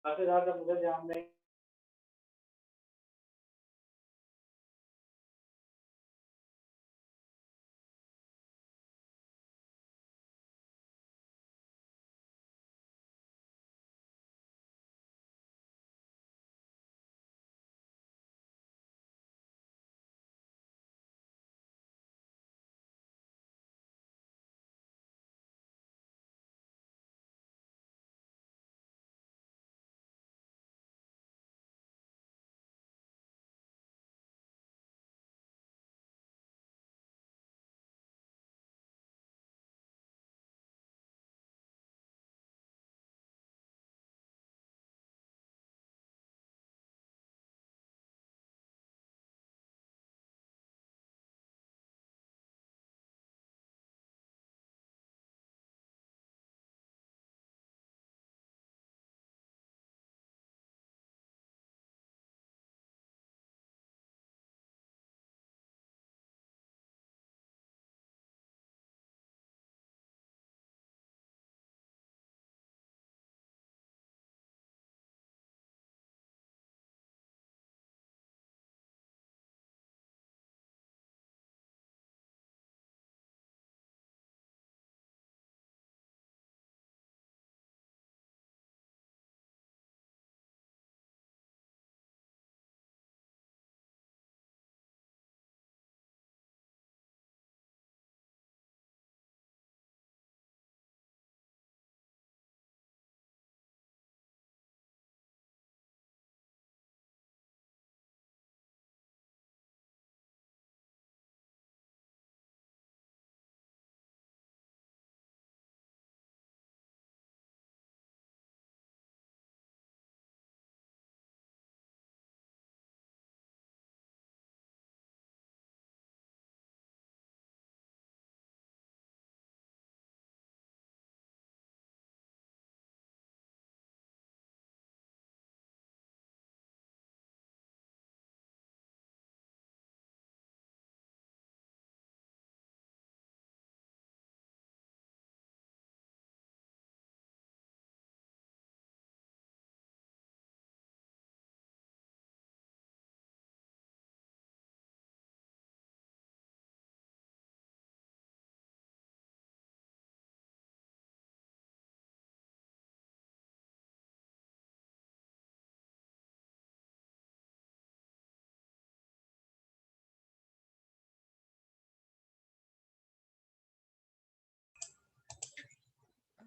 काफ़ी ज़्यादा मुझे ध्यान नहीं।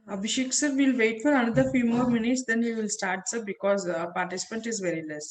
Abhishek sir, we'll wait for another few more minutes, then we will start, sir, because participant is very less.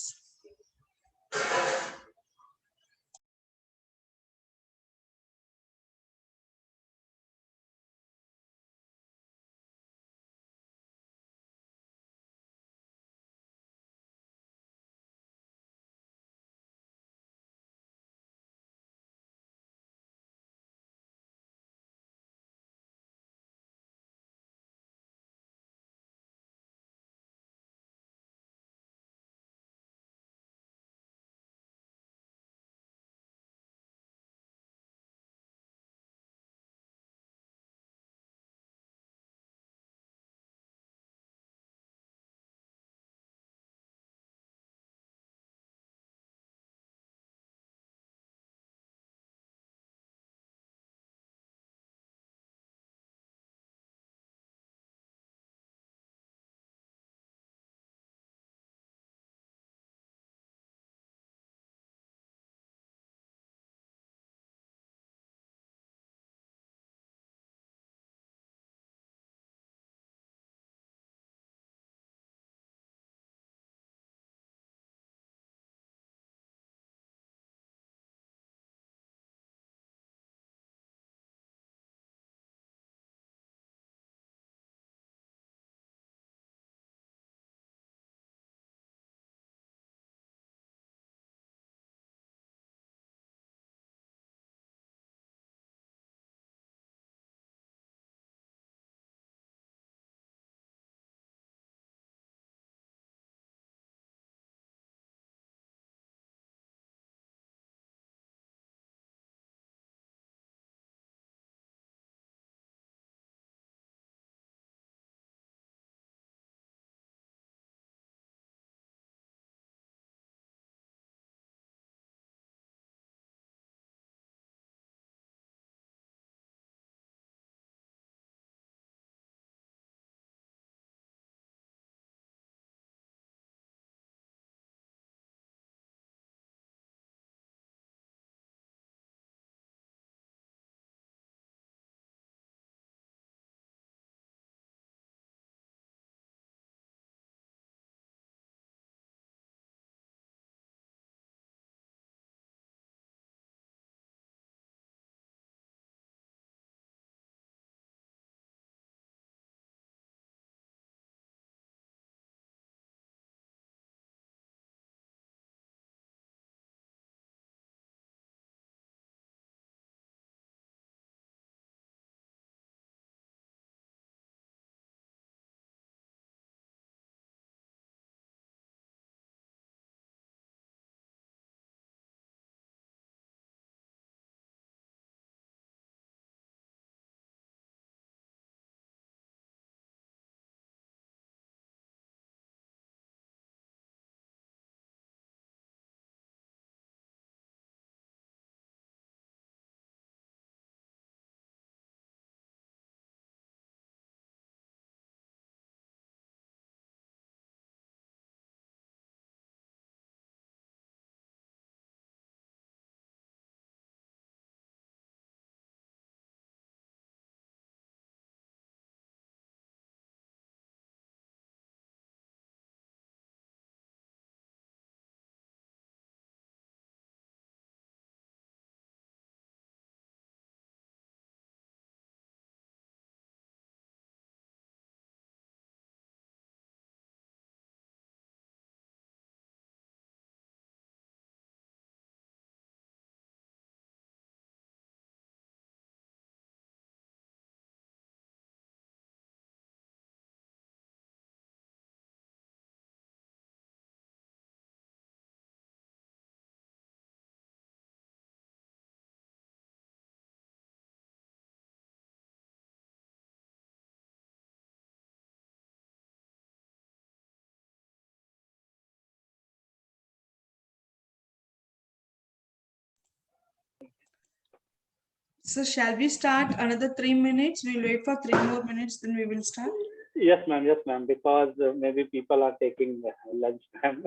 So shall we start another 3 minutes? We'll wait for 3 more minutes, then we will start. Yes, ma'am, because maybe people are taking lunch time.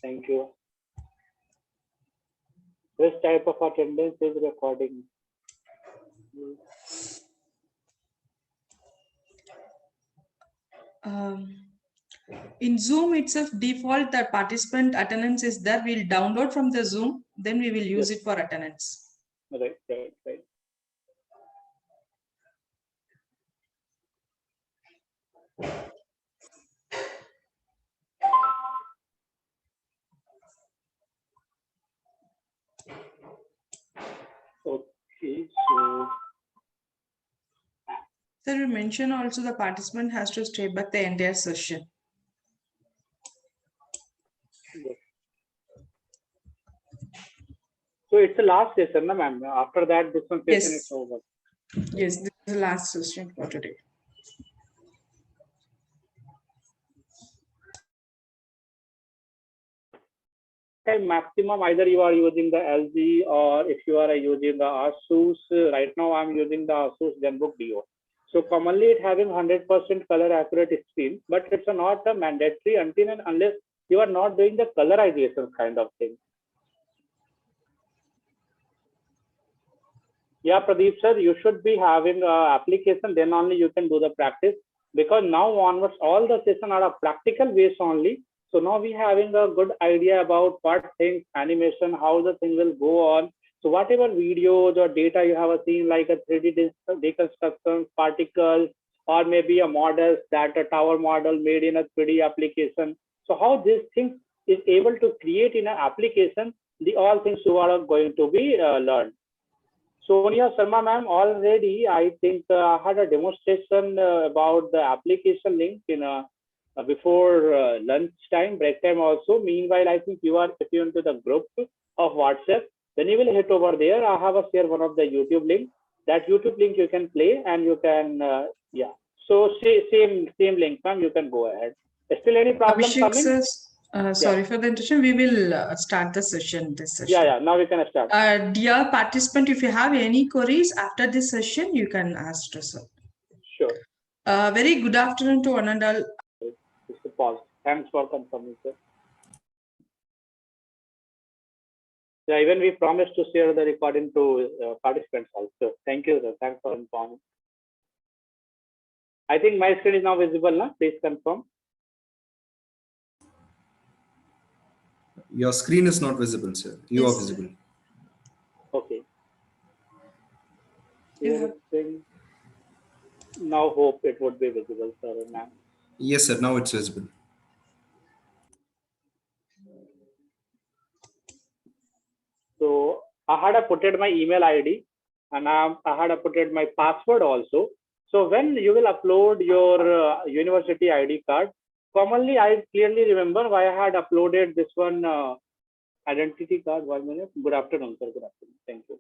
Thank you. Which type of attendance is recording? In Zoom itself, default the participant attendance is there. We'll download from the Zoom, then we will use it for attendance. Right. Okay, so Sir, we mention also the participant has to stay back the entire session. yes. So it's the last session, na ma'am. After that, this one session is over. Yes, this is the last session for today. Maximum either you are using the LG or if you are using the Asus. Right now I'm using the Asus ZenBook Duo. So commonly it having 100% color accurate screen, but it's not a mandatory until and unless you are not doing the colorization kind of thing. Yeah, Pradeep sir, you should be having application, then only you can do the practice, because now onwards all the sessions are a practical based only. So now we having a good idea about what things, animation, how the thing will go on. So whatever videos or data you have seen, like a 3D deconstruction, particles, or maybe a model that a tower model made in a 3D application. So how this thing is able to create in an application, the all things you are going to be learned. Sonia Sharma ma'am, already I think I had a demonstration about the application link in before lunchtime, break time also. Meanwhile, I think you are, if you into the group of WhatsApp, then you will hit over there. I have a share one of the YouTube link. That YouTube link you can play and you can, yeah. So same link ma'am, you can go ahead. Still any problem Abhishek coming? says, sorry for the interruption. We will start the session. This session. Yeah. Now we can start. Dear participant, if you have any queries after this session, you can ask to sir. Sure. Very good afternoon to one and all. Just a pause. Thanks for confirming, sir. Yeah, even we promised to share the recording to participants also. Thank you, sir. Thanks for informing. I think my screen is now visible, na? Please confirm. Your screen is not visible, sir. You Yes, are visible. Okay. Now hope it would be visible, sir, ma'am. Yes, sir. Now it's visible. So I had put my email ID and I had put my password also. So when you will upload your university ID card, commonly I clearly remember why I had uploaded this one identity card. 1 minute. Good afternoon, sir. Good afternoon. Thank you.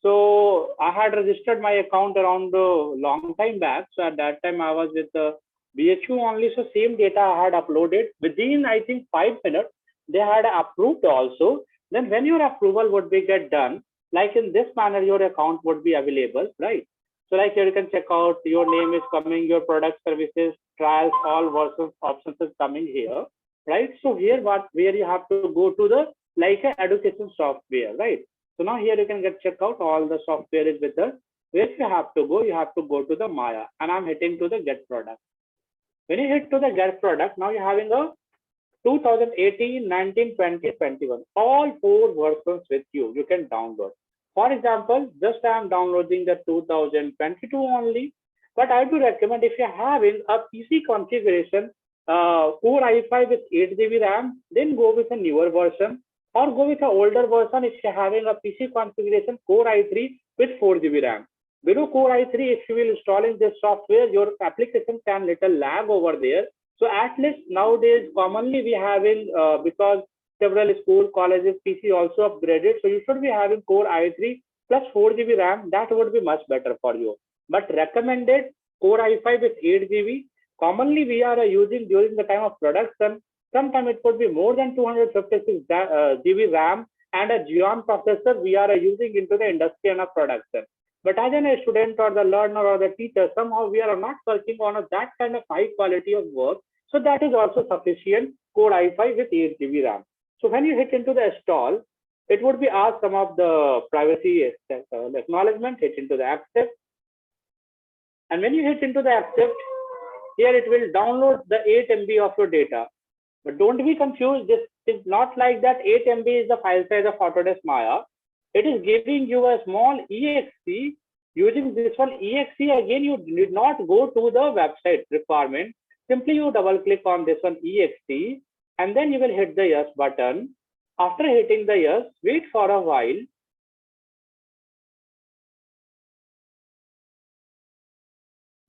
So I had registered my account around a long time back. So at that time I was with the BHU only. So same data I had uploaded within, I think, 5 minutes. They had approved also. Then when your approval would be get done, like in this manner, your account would be available, right? So like here you can check out your name is coming, your product, services, trials, all versions, options is coming here, right? So here where you have to go to the like a education software, right? So now here you can get check out all the software is with us. Where you have to go to the Maya, and I'm hitting to the get product. When you hit to the get product, now you're having a 2018, 19, 20, 21, all 4 versions with you. You can download. For example, just I'm downloading the 2022 only, but I do recommend if you're having a PC configuration, Core i5 with 8 GB RAM, then go with a newer version, or go with an older version if you're having a PC configuration Core i3 with 4 GB RAM. Below Core i3, if you will installing this software, your application can little lag over there. So at least nowadays, commonly we having because several school colleges PC also upgraded. So you should be having Core i3 plus 4 GB RAM. That would be much better for you. But recommended Core i5 with 8 GB. Commonly we are using during the time of production. Sometimes it could be more than 256 GB RAM and a Xeon processor we are using into the industry and a production. But as a student or the learner or the teacher, somehow we are not working on that kind of high quality of work. So that is also sufficient Core i5 with 8 GB RAM. So when you hit into the install, it would be asked some of the privacy acknowledgement, hit into the accept. And when you hit into the accept, here it will download the 8 MB of your data. But don't be confused. This is not like that 8 MB is the file size of Autodesk Maya. It is giving you a small exe. Using this one exe, again, you did not go to the website requirement. Simply you double click on this one exe, and then you will hit the yes button. After hitting the yes, wait for a while.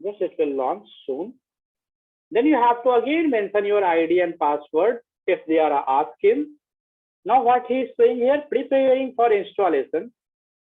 Yes, it will launch soon. Then you have to again mention your ID and password if they are asking. Now what he is saying here, preparing for installation.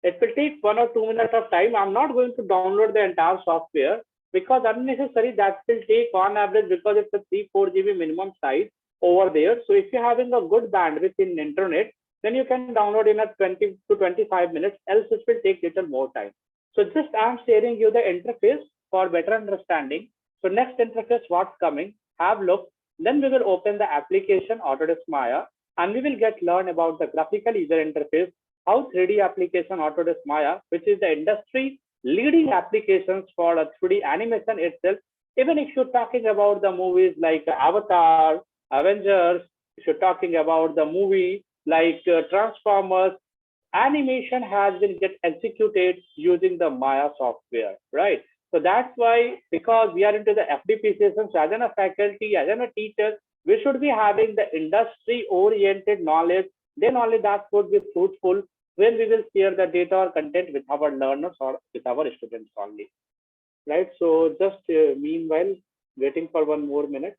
It will take 1 or 2 minutes of time. I'm not going to download the entire software because unnecessary that will take on average, because it's a 3-4 GB minimum size over there. So if you're having a good bandwidth in internet, then you can download in a 20 to 25 minutes, else it will take little more time. So just I'm sharing you the interface for better understanding. So next interface, what's coming, have look, then we will open the application Autodesk Maya, and we will get learn about the graphical user interface, how 3D application Autodesk Maya, which is the industry leading applications for a 3D animation itself. Even if you're talking about the movies like Avatar, Avengers, if you're talking about the movie like Transformers, animation has been get executed using the Maya software, right? So that's why, because we are into the FDP sessions, as a faculty, as a teacher, we should be having the industry-oriented knowledge. Then only that would be fruitful when we will share the data or content with our learners or with our students only, right? So just meanwhile, waiting for 1 more minute.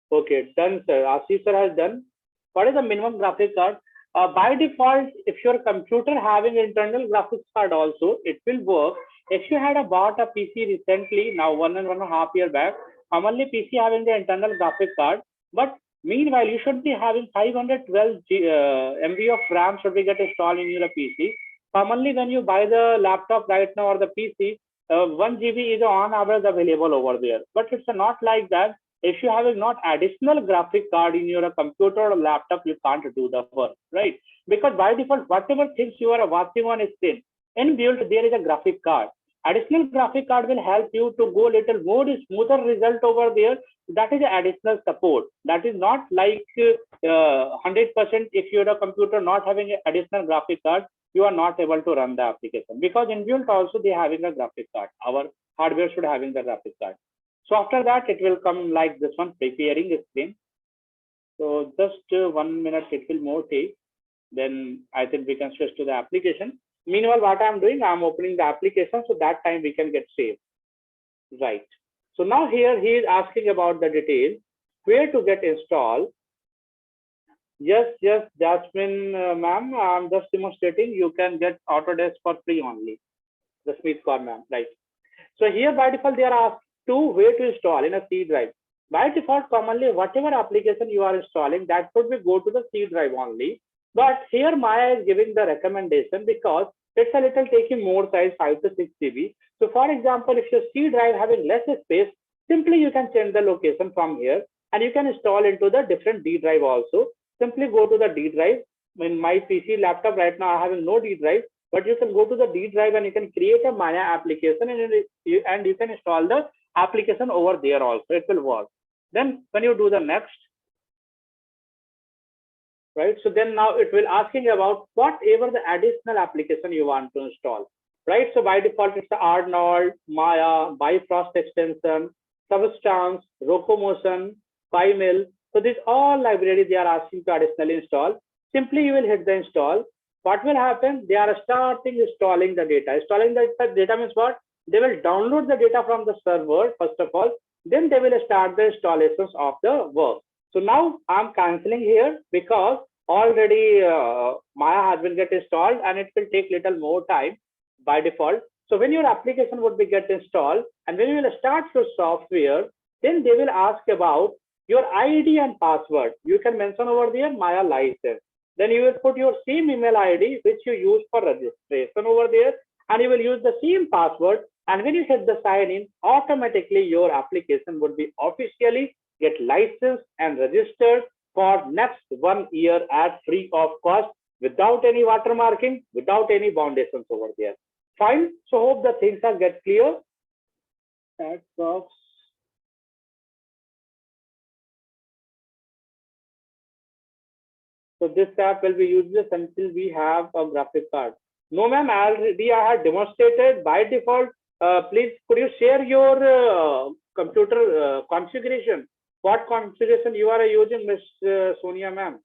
Okay, done, sir. Ashish sir has done. What is the minimum graphic card? By default, if your computer having internal graphics card also, it will work. If you had bought a PC recently, now 1.5 years back, commonly PC having the internal graphic card, but meanwhile, you should be having 512 MB of RAM should be get installed in your PC. Commonly, when you buy the laptop right now or the PC, 1 GB is on average available over there. But it's not like that. If you have not additional graphic card in your computer or laptop, you can't do the work, right? Because by default, whatever things you are watching on a screen, inbuilt there is a graphic card. Additional graphic card will help you to go little more smoother result over there. That is additional support. That is not like 100% if you're a computer not having an additional graphic card, you are not able to run the application, because inbuilt also they having a graphic card. Our hardware should having the graphic card. So after that, it will come like this one, preparing screen. So just 1 minute, it will more take. Then I think we can switch to the application. Meanwhile, what I'm doing, I'm opening the application, so that time we can get saved. Right. So now here he is asking about the details, where to get installed. Yes, Jasmine ma'am, I'm just demonstrating. You can get Autodesk for free only. Jasmeet Kaur ma'am, right. So here by default, they are asked to where to install in a C drive. By default, commonly, whatever application you are installing, that would be go to the C drive only. But here Maya is giving the recommendation because it's a little taking more size, 5 to 6 GB. So for example, if your C drive having less space, simply you can change the location from here and you can install into the different D drive also. Simply go to the D drive. In my PC laptop right now, I having no D drive, but you can go to the D drive and you can create a Maya application and you can install the application over there also. It will work. Then when you do the next, right? So then now it will asking about whatever the additional application you want to install, right? So by default, it's the Arnold, Maya, Bifrost extension, Substance, Rocomotion, PyMill. So these all libraries they are asking to additionally install. Simply you will hit the install. What will happen? They are starting installing the data. Installing the data means what? They will download the data from the server, first of all, then they will start the installations of the work. So now I'm canceling here because already Maya has been get installed and it will take little more time by default. So when your application would be get installed and when you will start your software, then they will ask about your ID and password. You can mention over there Maya license. Then you will put your same email ID which you use for registration over there, and you will use the same password. And when you hit the sign in, automatically your application would be officially get licensed and registered for next 1 year at free of cost, without any watermarking, without any foundations over there. Fine. So hope the things are get clear. That box. So this app will be useless until we have a graphic card. No, ma'am, already I had demonstrated by default. Please, could you share your computer configuration? What configuration you are using, Ms. Sonia, ma'am?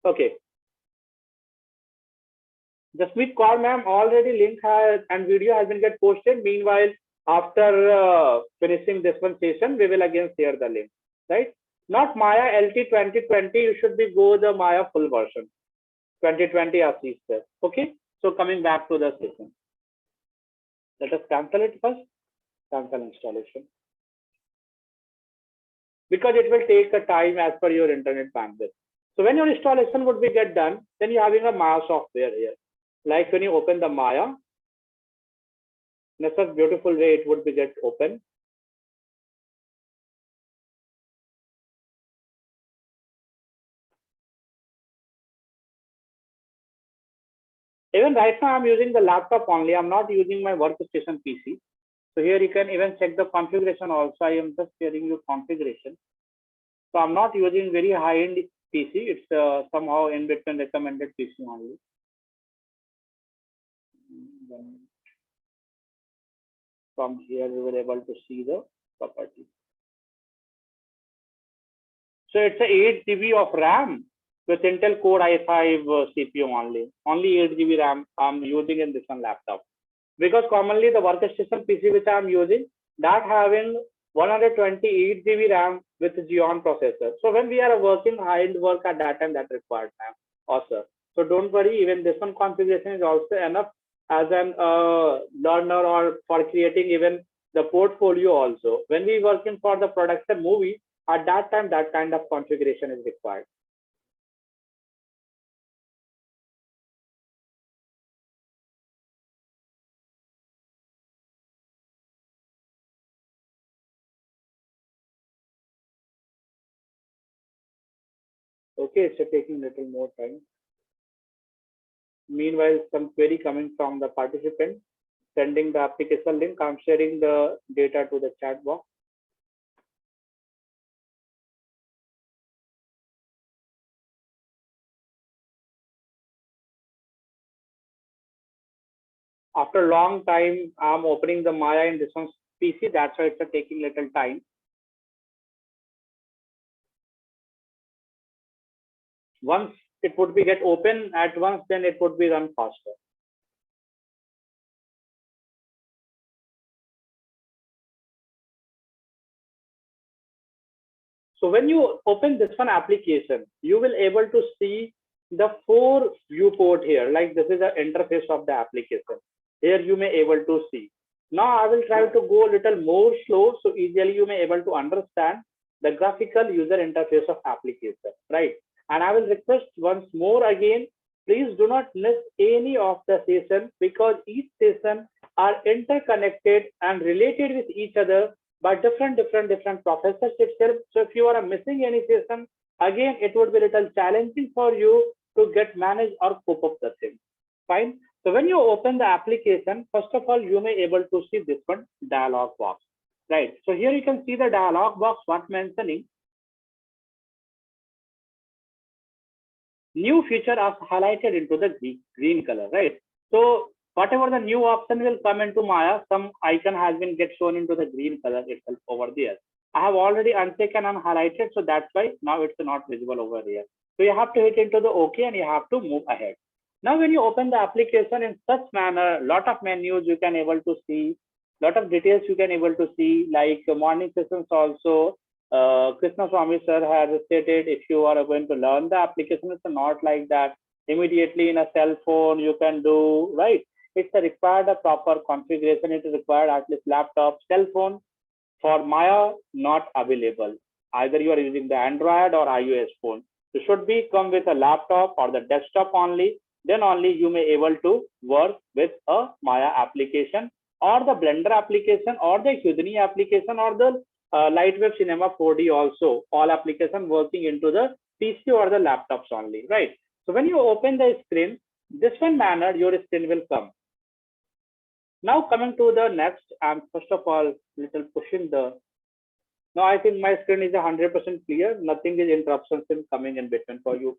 Okay. Jasmeet Kaur, ma'am, already link has and video has been get posted. Meanwhile, after finishing this one session, we will again share the link, right? Not Maya LT 2020, you should be go the Maya full version. 2020 as is there. Okay, so coming back to the session. Let us cancel it first. Cancel installation. Because it will take a time as per your internet bandwidth. So when your installation would be get done, then you're having a Maya software here. Like when you open the Maya, in a such beautiful way it would be get open. Even right now I'm using the laptop only. I'm not using my workstation PC. So here you can even check the configuration also. I am just sharing you configuration. So I'm not using very high-end PC. It's somehow in between recommended PC only. Then from here we were able to see the property. So it's a 8 GB of RAM with Intel Core i5 CPU only. Only 8 GB RAM I'm using in this one laptop. Because commonly the workstation PC which I'm using, that having 128 GB RAM with Xeon processor. So when we are working high-end work at that time, that required RAM also. So don't worry, even this one configuration is also enough as an learner or for creating even the portfolio also. When we working for the production movie, at that time, that kind of configuration is required. Okay, it's taking little more time. Meanwhile, some query coming from the participant, sending the application link. I'm sharing the data to the chat box. After a long time, I'm opening the Maya in this one's PC. That's why it's taking little time. Once it would be get open at once, then it would be run faster. So when you open this one application, you will able to see the 4 viewport here. Like this is the interface of the application. Here you may able to see. Now I will try to go a little more slow, so easily you may able to understand the graphical user interface of application, right? And I will request once more again, please do not miss any of the session, because each session are interconnected and related with each other by different professors itself. So if you are missing any session, again, it would be a little challenging for you to get managed or cope up the thing. Fine. So when you open the application, first of all, you may able to see this one dialog box, right? So here you can see the dialog box, what mentioning new feature are highlighted into the green color, right? So whatever the new option will come into Maya, some icon has been get shown into the green color itself over there. I have already untaken and highlighted, so that's why now it's not visible over here. So you have to hit into the OK and you have to move ahead. Now, when you open the application in such manner, lot of menus you can able to see, lot of details you can able to see, like morning sessions also. Krishna Swami sir has stated, if you are going to learn the application, it's not like that. immediately in a cell phone you can do, right? It's a required a proper configuration. It is required at least laptop, cell phone. For Maya, not available. Either you are using the Android or iOS phone. You should be come with a laptop or the desktop only. Then only you may able to work with a Maya application or the Blender application or the Houdini application or the Lightwave Cinema 4D also. All application working into the PC or the laptops only, right? So when you open the screen, this one manner your screen will come. Now coming to the next, I'm first of all little pushing the. Now I think my screen is 100% clear. Nothing is interruptions in coming in between for you.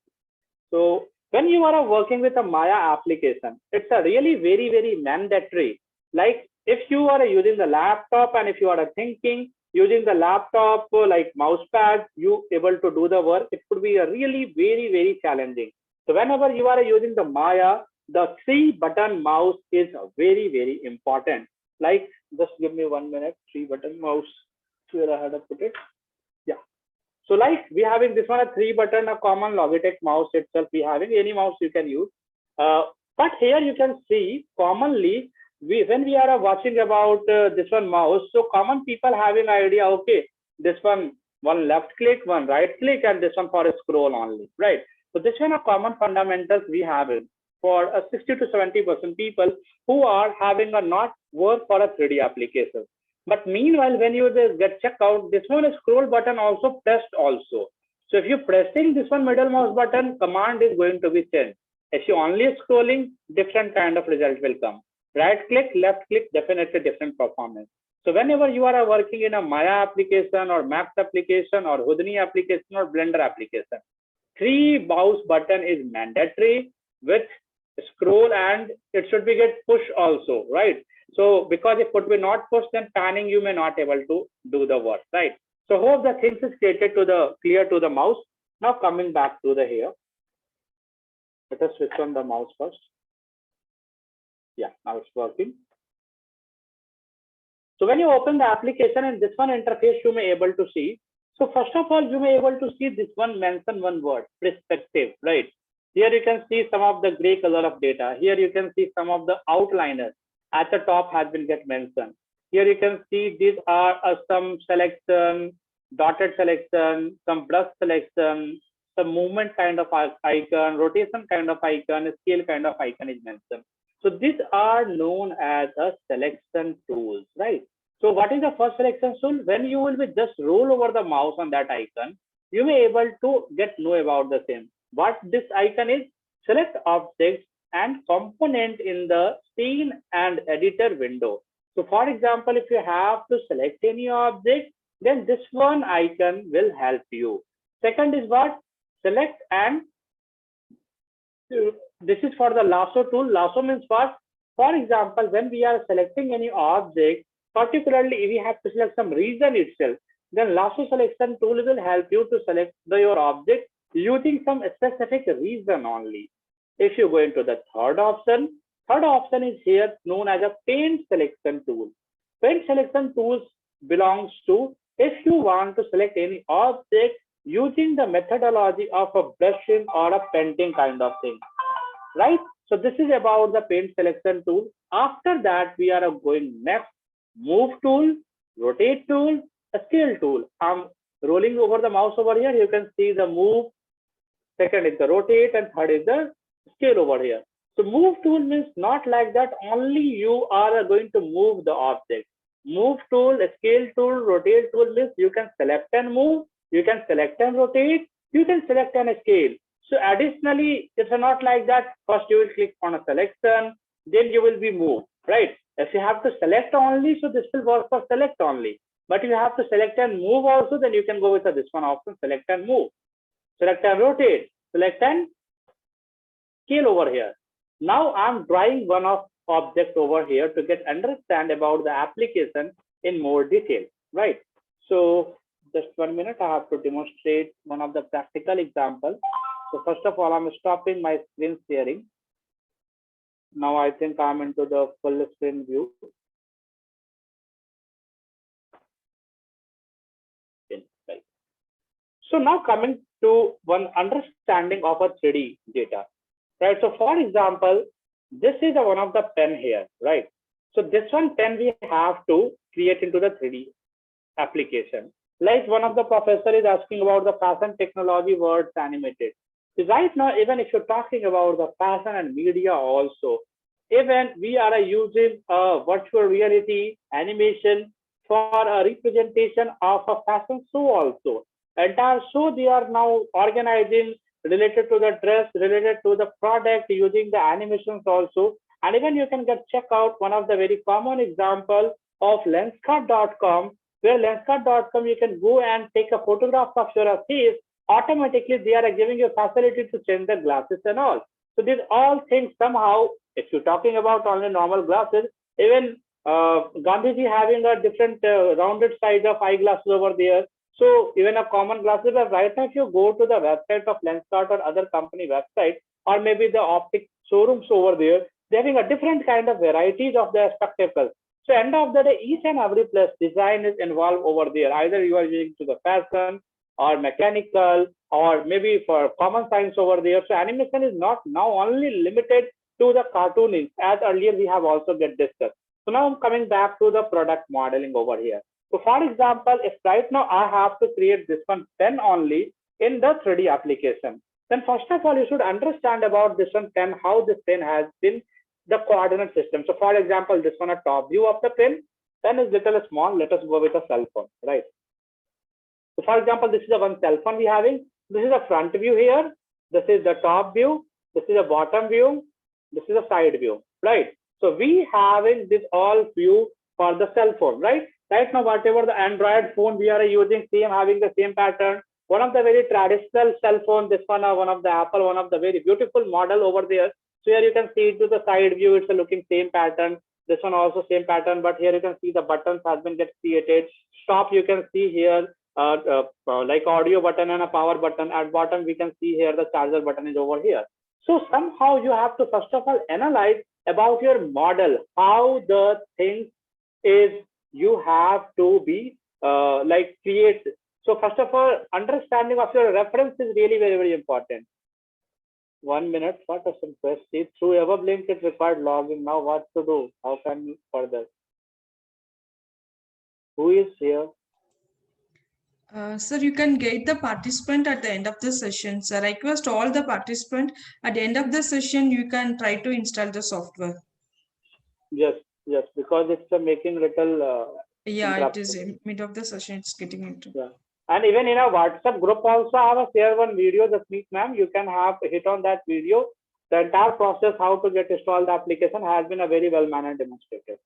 So when you are working with a Maya application, it's a really very mandatory. Like if you are using the laptop and if you are thinking using the laptop like mouse pad, you able to do the work. It could be a really very challenging. So whenever you are using the Maya, the 3-button mouse is very important. Like just give me 1 minute. 3-button mouse. Where I had to put it. Yeah. So like we having this one a 3-button, a common Logitech mouse itself. We having any mouse you can use. But here you can see commonly when we are watching about this one mouse. So common people having idea. Okay, this one left click, one right click, and this one for a scroll only, right? So this one are common fundamentals we have it for 60 to 70% people who are having a not work for a 3D application. But meanwhile, when you get check out, this one is scroll button also pressed also. So if you're pressing this one middle mouse button, command is going to be changed. If you only scrolling, different kind of result will come. Right click, left click, definitely different performance. So whenever you are working in a Maya application or Max application or Houdini application or Blender application, 3 mouse button is mandatory with scroll and it should be get push also, right? So because if it will not push, then panning you may not able to do the work, right? So hope the things is created to the clear to the mouse. Now coming back to the here. Let us switch on the mouse first. Yeah, now it's working. So when you open the application and this one interface, you may able to see. So first of all, you may able to see this one mention one word, perspective, right? Here you can see some of the gray color of data. Here you can see some of the outliners at the top has been get mentioned. Here you can see these are some selection, dotted selection, some brush selection, some movement kind of icon, rotation kind of icon, scale kind of icon is mentioned. So these are known as a selection tools, right? So what is the first selection tool? When you will be just roll over the mouse on that icon, you may able to get know about the same. What this icon is, select objects and component in the scene and editor window. So for example, if you have to select any object, then this one icon will help you. Second is what? Select and this is for the lasso tool. Lasso means what? For example, when we are selecting any object, particularly if we have to select some region itself, then lasso selection tool will help you to select your object using some specific reason only. If you go into the third option is here known as a paint selection tool. Paint selection tools belongs to if you want to select any object using the methodology of a brushing or a painting kind of thing, right? So this is about the paint selection tool. After that, we are going next, move tool, rotate tool, a scale tool. I'm rolling over the mouse over here. You can see the move, second is the rotate, and third is the scale over here. So move tool means not like that, only you are going to move the object. Move tool, scale tool, rotate tool means you can select and move, you can select and rotate, you can select and scale. So additionally, it's not like that. First you will click on a selection, then you will be moved, right? If you have to select only, so this will work for select only. But if you have to select and move also, then you can go with this one option, select and move, select and rotate, select and scale over here. Now I'm drawing one of object over here to get understand about the application in more detail, right? So just 1 minute, I have to demonstrate one of the practical examples. So first of all, I'm stopping my screen sharing. Now I think I'm into the full screen view. Right. So now coming to one understanding of a 3D data. right? So for example, this is one of the pen here, right? So this one pen we have to create into the 3D application. Like one of the professor is asking about the fashion technology words animated. Right now, even if you're talking about the fashion and media also, even we are using a virtual reality animation for a representation of a fashion show also. Entire show they are now organizing related to the dress, related to the product using the animations also. And even you can get check out one of the very common example of Lenskart.com, where Lenskart.com you can go and take a photograph of your face. Automatically they are giving you facility to change the glasses and all. So these all things somehow, if you're talking about only normal glasses, even Gandhiji having a different rounded size of eyeglasses over there. So even a common glasses, but right now if you go to the website of Lenskart or other company website, or maybe the optic showrooms over there, they're having a different kind of varieties of their spectacles. So end of the day, each and every place design is involved over there. Either you are using to the fashion or mechanical or maybe for common science over there. So animation is not now only limited to the cartooning, as earlier we have also get discussed. So now I'm coming back to the product modeling over here. So for example, if right now I have to create this one pen only in the 3D application, then first of all, you should understand about this one pen, how this pen has been the coordinate system. So for example, this one a top view of the pen, pen is little small. Let us go with a cell phone, right? So for example, this is the one cell phone we having. This is a front view here. This is the top view. This is a bottom view. This is a side view, right? So we having this all view for the cell phone, right? Right now, whatever the Android phone we are using, same having the same pattern. One of the very traditional cell phone, this one, one of the Apple, one of the very beautiful model over there. So here you can see to the side view, it's a looking same pattern. This one also same pattern, but here you can see the buttons has been get created. Stop, you can see here like audio button and a power button. At bottom, we can see here the charger button is over here. So somehow you have to first of all analyze about your model, how the thing is you have to be like create. So first of all, understanding of your reference is really very, very important. 1 minute, what is some question? Through above link, it required login. Now what to do? How can we further? Who is here? Sir, you can get the participant at the end of the session. Sir, I request all the participants at the end of the session, you can try to install the software. Yes, yes, because it's making little. Yeah, it is in mid of the session, it's getting into. Yeah. And even in our WhatsApp group also, I have a share one video, Jasmeet ma'am. You can have hit on that video. The entire process, how to get installed the application, has been a very well managed demonstrated.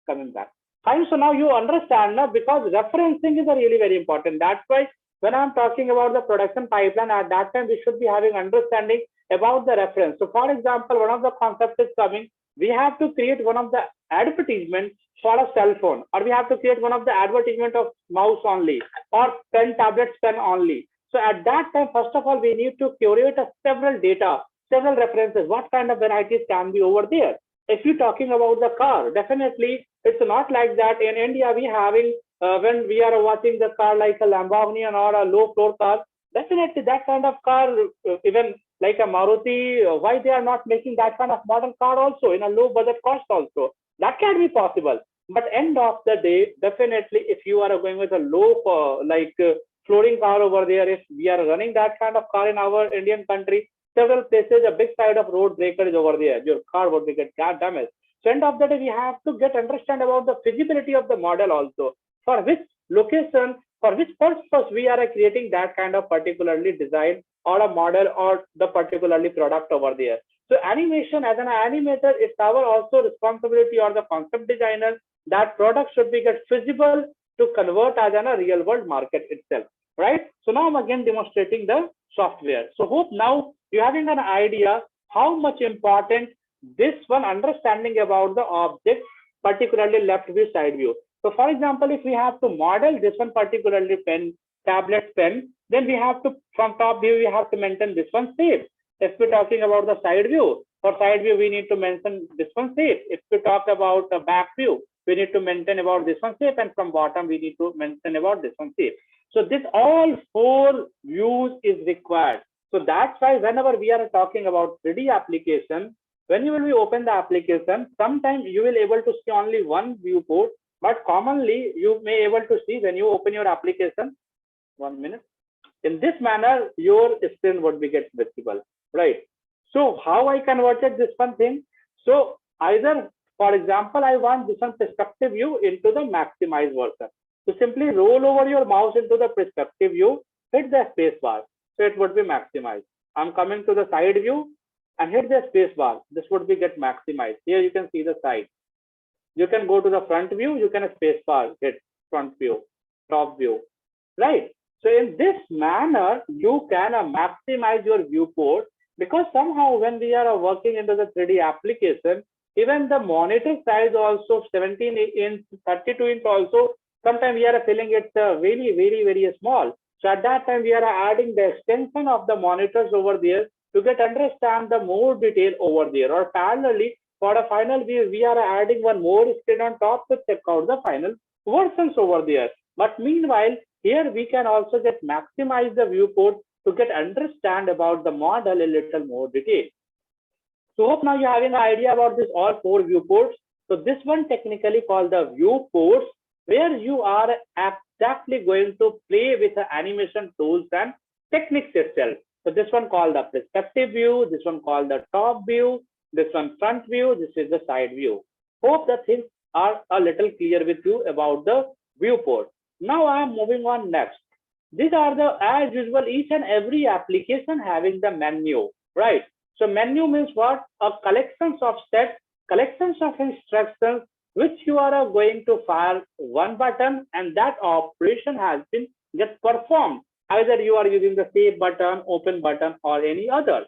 Coming back. Fine. So now you understand now, because referencing is a really very important. That's why when I'm talking about the production pipeline, at that time we should be having understanding about the reference. So for example, one of the concepts is coming. We have to create one of the advertisements for a cell phone, or we have to create one of the advertisement of mouse only, or pen, tablets, pen only. So at that time, first of all, we need to curate a several data, several references. What kind of varieties can be over there? If you're talking about the car, definitely it's not like that. In India, we having when we are watching the car like a Lamborghini or a low floor car, definitely that kind of car, even like a Maruti, why they are not making that kind of modern car also in a low budget cost also? That can be possible. But end of the day, definitely if you are going with a low flooring car over there, if we are running that kind of car in our Indian country, several places a big side of road breaker is over there. Your car would be get damaged. So end of the day, we have to get understand about the feasibility of the model also. For which location, for which purpose we are creating that kind of particularly design or a model or the particularly product over there. So animation as an animator, it's our also responsibility or the concept designer that product should be get feasible to convert as in a real world market itself, right? So now I'm again demonstrating the software. So hope now you're having an idea how much important this one understanding about the object, particularly left view, side view. So for example, if we have to model this one particularly pen, tablet pen, then we have to, from top view, we have to maintain this one shape. If we're talking about the side view, for side view, we need to mention this one shape. If we talk about the back view, we need to maintain about this one shape, and from bottom, we need to mention about this one shape. So this all 4 views is required. So that's why whenever we are talking about 3D application, when you will be open the application, sometimes you will able to see only one viewport, but commonly you may able to see when you open your application. 1 minute. In this manner, your screen would be get visible, right? So how I converted this one thing? So either, for example, I want this one perspective view into the maximized version. So simply roll over your mouse into the perspective view, hit the space bar. So it would be maximized. I'm coming to the side view and hit the space bar. This would be get maximized. Here you can see the side. You can go to the front view, you can space bar, hit front view, top view, right? So in this manner, you can maximize your viewport, because somehow when we are working into the 3D application, even the monitor size also 17 inch, 32 inch also, sometimes we are feeling it's very small. So at that time, we are adding the extension of the monitors over there to get understand the more detail over there, or parallelly for a final view, we are adding one more screen on top to check out the final versions over there. But meanwhile, here we can also get maximize the viewport to get understand about the model a little more detail. So hope now you're having an idea about this all 4 viewports. So this one technically called the viewports, where you are exactly going to play with the animation tools and techniques itself. So this one called the perspective view, this one called the top view, this one front view, this is the side view. Hope the things are a little clear with you about the viewport. Now I am moving on next. These are the, as usual, each and every application having the menu, right? So menu means what? A collections of steps, collections of instructions, which you are going to fire one button, and that operation has been just performed. Either you are using the save button, open button, or any other.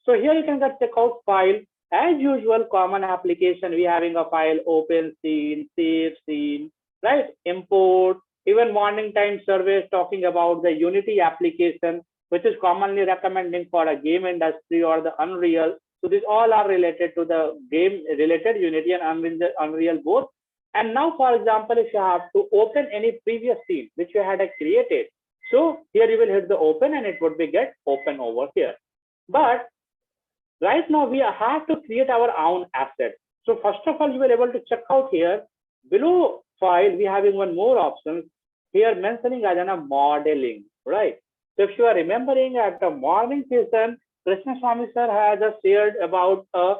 So here you can just check out file. As usual, common application, we having a file, open scene, save scene, right? Import, even morning time service talking about the Unity application, which is commonly recommending for a game industry or the Unreal. So these all are related to the game related Unity and Unreal both. And now, for example, if you have to open any previous scene which you had created, so here you will hit the open and it would be get open over here. But right now we have to create our own asset. So first of all, you will able to check out here below file, we having one more option here mentioning as a modeling, right? So if you are remembering at the morning session, Krishna Swami sir has shared about a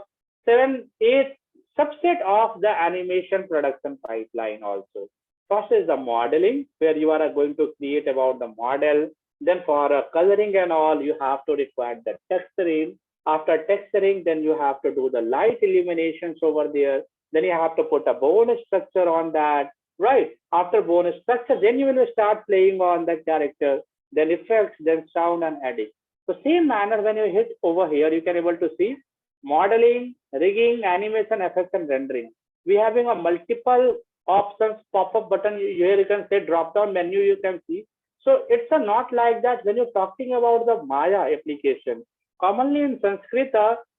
7-8 subset of the animation production pipeline also. First is the modeling, where you are going to create about the model. Then for coloring and all, you have to require the texturing. After texturing, then you have to do the light illuminations over there. Then you have to put a bone structure on that, right? After bone structure, then you will start playing on the character, then effects, then sound and editing. So same manner, when you hit over here, you can able to see modeling, rigging, animation, effects, and rendering. We having a multiple options pop-up button. Here you can say drop-down menu, you can see. So it's a not like that when you're talking about the Maya application. Commonly in Sanskrit,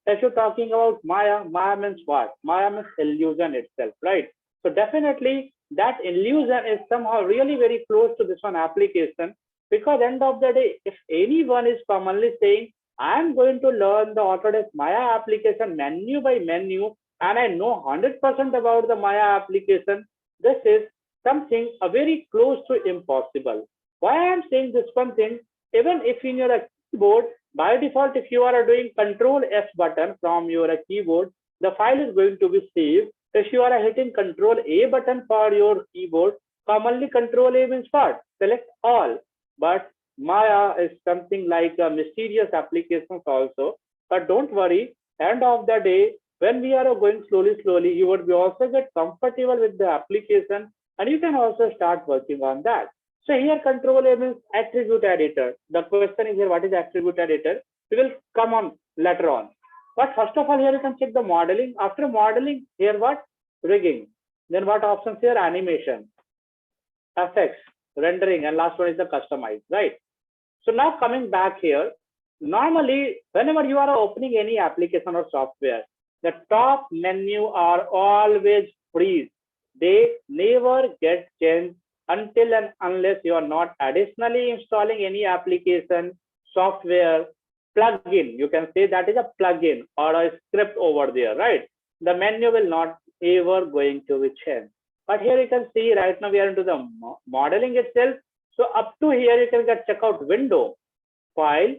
if you're talking about Maya, Maya means what? Maya means illusion itself, right? So definitely that illusion is somehow really very close to this one application, because end of the day, if anyone is commonly saying, I am going to learn the Autodesk Maya application menu by menu, and I know 100% about the Maya application, this is something very close to impossible. Why I am saying this one thing, even if in your keyboard, by default, if you are doing Control S button from your keyboard, the file is going to be saved. If you are hitting Control A button for your keyboard, commonly Control A means what? Select all. But Maya is something like a mysterious applications also. But don't worry, end of the day, when we are going slowly, you would be also get comfortable with the application, and you can also start working on that. So here Control A means attribute editor. The question is here, what is attribute editor? We will come on later on. But first of all, here you can check the modeling. After modeling, here what? Rigging. Then what options here? Animation, effects, rendering, and last one is the customize, right? So now coming back here, normally whenever you are opening any application or software, the top menu are always freeze. They never get changed until and unless you are not additionally installing any application, software, plugin. You can say that is a plugin or a script over there, right? The menu will not ever going to be changed. But here you can see right now we are into the modeling itself. So up to here you can get checkout window, file,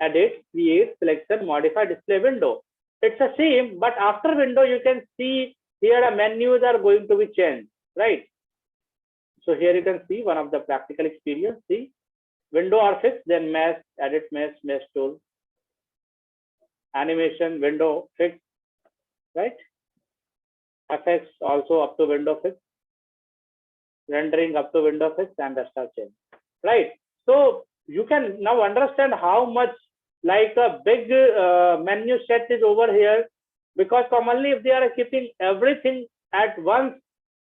edit, create, selection, modify, display window. It's the same, but after window you can see here the menus are going to be changed, right? So here you can see one of the practical experience. See, window are fixed, then mesh, edit mesh tool, animation, window fixed, right? Effects also up to window fixed, rendering up to window fixed, and the start change, right? So you can now understand how much like a big menu set is over here, because commonly if they are keeping everything at once,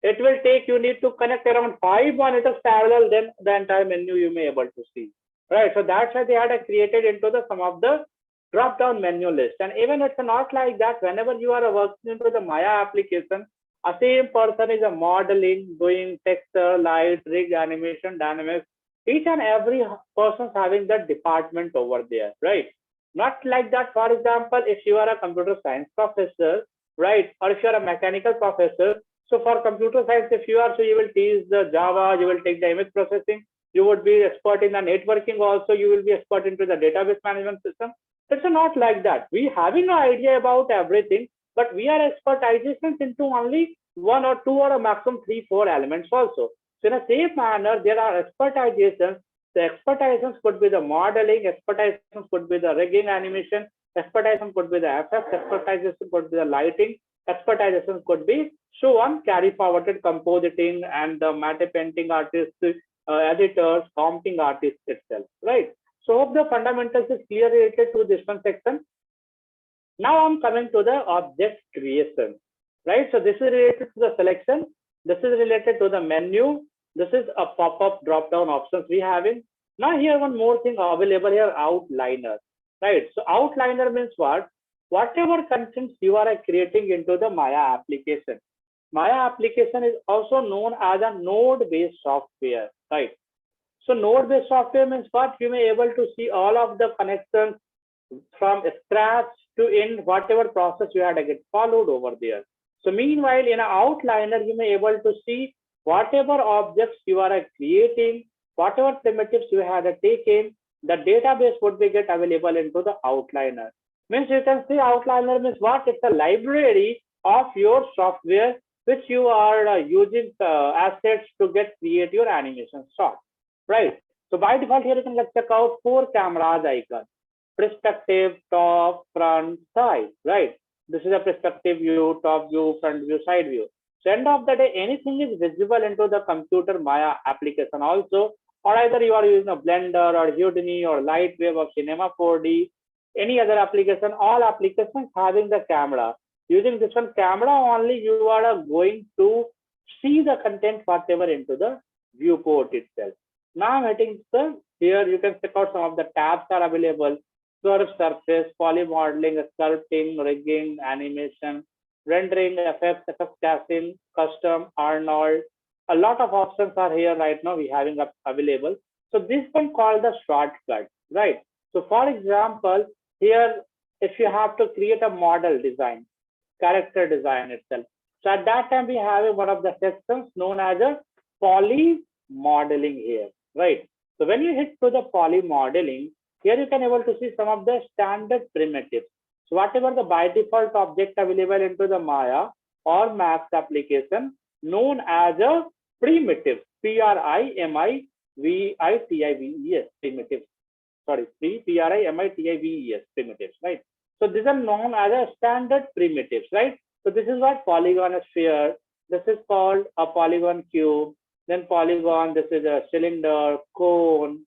it will take, you need to connect around 5 monitors parallel, then the entire menu you may able to see, right? So that's why they had created into the some of the drop down menu list. And even it's not like that, whenever you are working into the Maya application, a same person is a modeling, doing texture, light, rig, animation, dynamics. Each and every person's having that department over there, right? Not like that. For example, if you are a computer science professor, right, or if you are a mechanical professor, so for computer science, if you are, so you will teach the Java, you will take the image processing, you would be expert in the networking also, you will be expert into the database management system. It's not like that. We having an idea about everything, but we are expertizations into only 1 or 2 or a maximum 3, 4 elements also. So in a same manner, there are expertizations. The expertizations could be the modeling, expertizations could be the rigging animation, expertization could be the effects, expertization could be the lighting, expertization could be so on, carry forwarded compositing and the matte painting artists, editors, prompting artists itself, right? So hope the fundamentals is clear related to this one section. Now I'm coming to the object creation, right? So this is related to the selection. This is related to the menu. This is a pop-up drop-down options we having. Now here one more thing available here, outliner, right? So outliner means what? Whatever contents you are creating into the Maya application. Maya application is also known as a node-based software, right? So node-based software means what? You may able to see all of the connections from scratch to end, whatever process you had to get followed over there. So meanwhile, in an outliner, you may able to see whatever objects you are creating, whatever primitives you had taken, the database would be get available into the outliner. Means you can see outliner means what? It's a library of your software which you are using assets to get create your animation shot, right? So by default here you can check out 4 cameras icon: perspective, top, front, side, right? This is a perspective view, top view, front view, side view. So end of the day, anything is visible into the computer Maya application also, or either you are using a Blender or Houdini or Lightwave or Cinema 4D, any other application, all applications having the camera. Using this one camera only, you are going to see the content whatever into the viewport itself. Now I'm hitting the, here you can check out some of the tabs are available: curve surface, poly modeling, sculpting, rigging, animation, rendering, effects, effect casting, custom, Arnold. A lot of options are here right now we having available. So this one called the shortcut, right? So for example, here if you have to create a model design, character design itself. So at that time we have one of the sections known as a poly modeling here, right? So when you hit to the poly modeling, here you can able to see some of the standard primitives. So whatever the by default object available into the Maya or Max application known as a primitive, P-R-I-M-I-V-I-T-I-V-E-S, primitives. Sorry, P-R-I-M-I-T-I-V-E-S, primitives, right? So these are known as a standard primitives, right? So this is what polygon sphere. This is called a polygon cube. Then polygon, this is a cylinder, cone,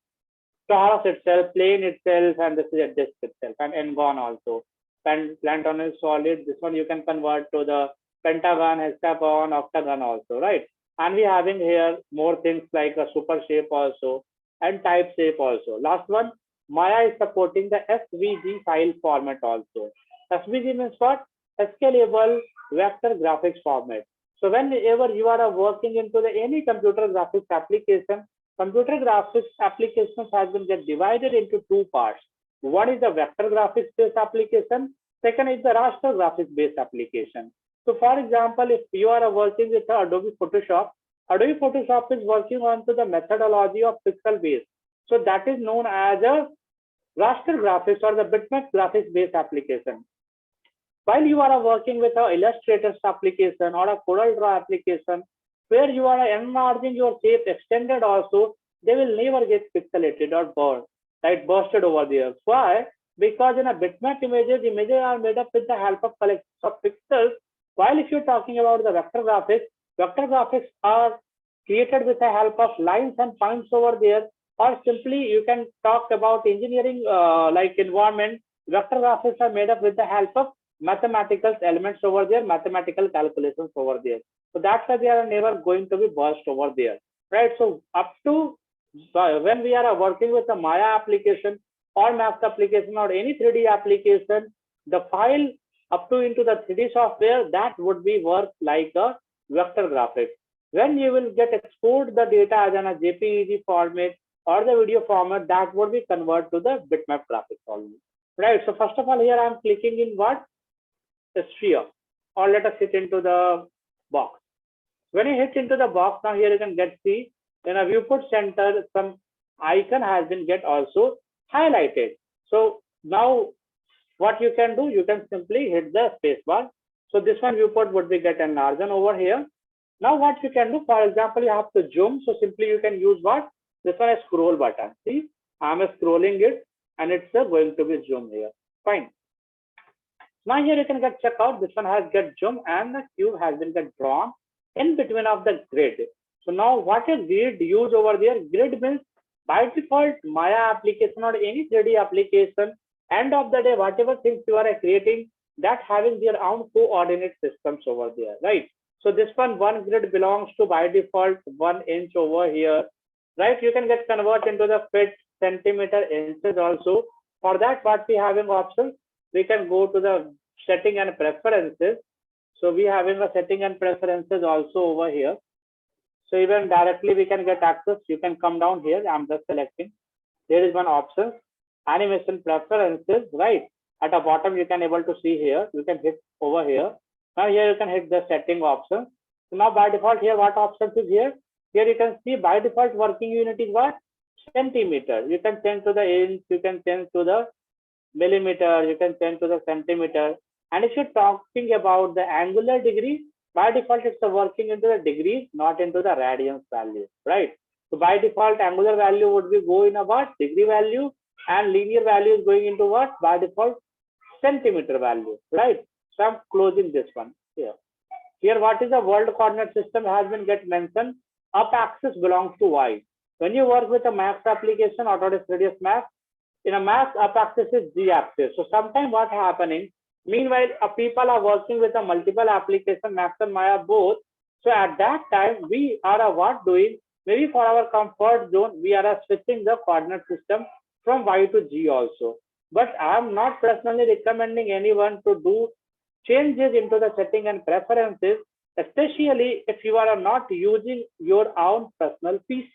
torus itself, plane itself, and this is a disk itself, and n-gon also. And planton is solid. This one you can convert to the pentagon, hexagon, octagon also, right? And we having here more things like a super shape also and type shape also. Last one, Maya is supporting the SVG file format also. SVG means what? Scalable vector graphics format. So whenever you are working into the any computer graphics application, computer graphics applications has been get divided into 2 parts. One is the vector graphics based application. Second is the raster graphics based application. So for example, if you are working with Adobe Photoshop is working on to the methodology of pixel based. So that is known as a raster graphics or the bitmap graphics based application. While you are working with an Illustrator application or a CorelDRAW application, where you are enlarging your shape extended also, they will never get pixelated or burned, right? Bursted over there. Why? Because in a bitmap images are made up with the help of collections of pixels. While if you're talking about the vector graphics are created with the help of lines and points over there, or simply you can talk about engineering like environment. Vector graphics are made up with the help of mathematical elements over there, mathematical calculations over there. So that's why they are never going to be burst over there, right? So up to when we are working with a Maya application or Max application or any 3D application, the file up to into the 3D software, that would be work like a vector graphics. When you will get export the data as in a JPEG format or the video format, that would be converted to the bitmap graphics only, right? So first of all, here I'm clicking in what? The sphere, or let us hit into the box. When you hit into the box, now here you can get see in a viewport center, some icon has been get also highlighted. So now what you can do, you can simply hit the space bar. So this one viewport would be get enlarged over here. Now what you can do, for example, you have to zoom. So simply you can use what? This one is scroll button. See, I'm scrolling it and it's going to be zoom here. Fine. Now here you can get check out. This one has get zoom and the cube has been get drawn in between of the grid. So now what is grid used over there? Grid means by default Maya application or any 3D application, end of the day, whatever things you are creating, that having their own coordinate systems over there, right? So this one grid belongs to by default 1 inch over here, right? You can get convert into the feet, centimeter, inches also. For that, what we having options, we can go to the setting and preferences. So we having a setting and preferences also over here. So even directly we can get access. You can come down here. I'm just selecting. There is one option, animation preferences, right? At the bottom, you can able to see here. You can hit over here. Now here you can hit the setting option. So now by default here, what options is here? Here you can see by default working unit is what? Centimeter. You can change to the inch. You can change to the millimeter. You can change to the centimeter. And if you're talking about the angular degree, by default, it's working into the degrees, not into the radians value, right? So by default, angular value would be go in a what? Degree value, and linear value is going into what? By default, centimeter value, right? So I'm closing this one here. Here, what is the world coordinate system has been get mentioned. Up axis belongs to Y. When you work with a Max application, Autodesk Radius Max, in a Max, up axis is Z axis. So sometimes what happening, meanwhile, people are working with a multiple application, Max and Maya both. So at that time, we are what doing? Maybe for our comfort zone, we are switching the coordinate system from Y to G also. But I'm not personally recommending anyone to do changes into the setting and preferences, especially if you are not using your own personal PC.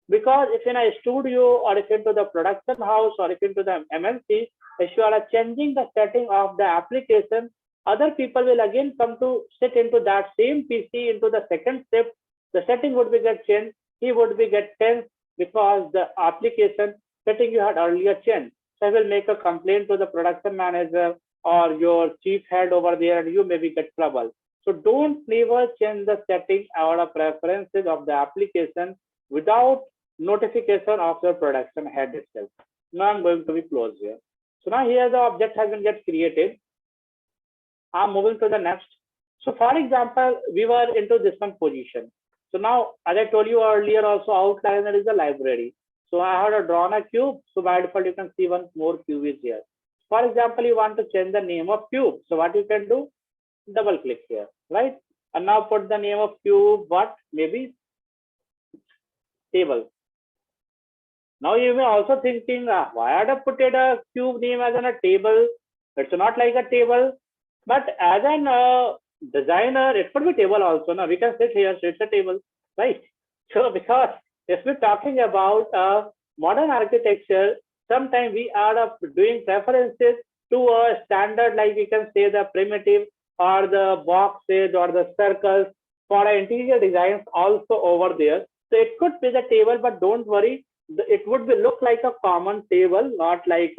Because if in a studio or if into the production house or if into the MNC, if you are changing the setting of the application, other people will again come to sit into that same PC into the second step. The setting would be get changed. He would be get tense because the application setting you had earlier changed. So I will make a complaint to the production manager or your chief head over there, and you maybe get trouble. So don't never change the setting or the preferences of the application without notification of your production head itself. Now I'm going to be closed here. So now here the object has been get created. I'm moving to the next. So for example, we were into this one position. So now, as I told you earlier, also outliner is a library. So I had drawn a cube. So by default, you can see one more cube is here. For example, you want to change the name of cube. So what you can do? Double click here, right? And now put the name of cube, what? Maybe table. Now you may also thinking, why had I put a cube name as a table? It's not like a table, but as an designer, it could be table also. Now we can sit here, so it's a table, right? So because if we're talking about modern architecture, sometimes we are doing preferences to a standard, like we can say the primitive or the boxes or the circles for our interior designs also over there. So it could be the table, but don't worry, it would be look like a common table, not like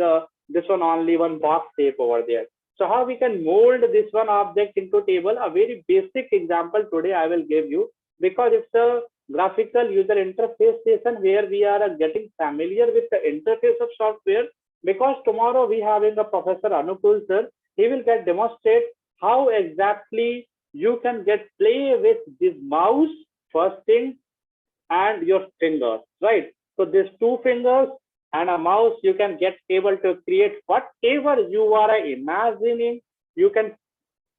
this one only one box shape over there. So how we can mold this one object into table? A very basic example today I will give you, because it's a graphical user interface session where we are getting familiar with the interface of software. Because tomorrow we having a Professor Anukul sir, he will get demonstrate how exactly you can get play with this mouse first thing and your fingers, right? So these two fingers and a mouse, you can get able to create whatever you are imagining. You can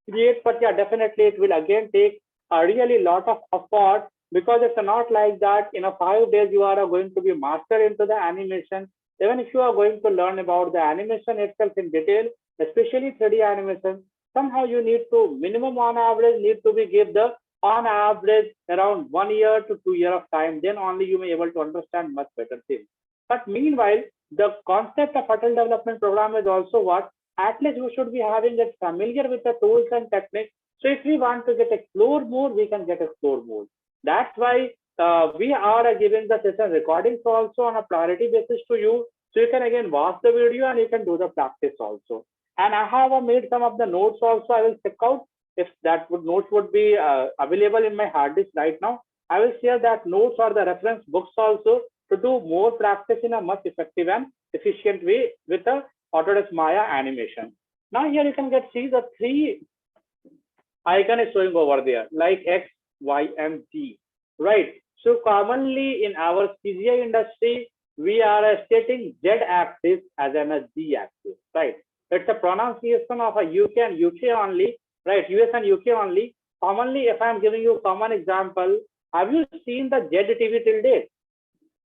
create, but yeah, definitely it will again take a really lot of effort, because it's not like that in a 5 days you are going to be master into the animation. Even if you are going to learn about the animation itself in detail, especially 3D animation, somehow you need to minimum on average need to be give the on average around 1 year to 2 year of time. Then only you may able to understand much better things. But meanwhile, the concept of Atal Development Program is also what at least we should be having it familiar with the tools and techniques. So if we want to get explore more, we can get explore more. That's why we are giving the session recordings also on a priority basis to you. So you can again watch the video and you can do the practice also. And I have made some of the notes also. I will check out if that notes would be available in my hard disk right now. I will share that notes or the reference books also to do more practice in a much effective and efficient way with the Autodesk Maya animation. Now here you can get see the three icon is showing over there like X, Y, and Z, right? So commonly in our CGI industry, we are stating Z axis as an a Z axis, right? It's a pronunciation of a UK and UK only, right? US and UK only. Commonly, if I'm giving you a common example, have you seen the ZTV till date?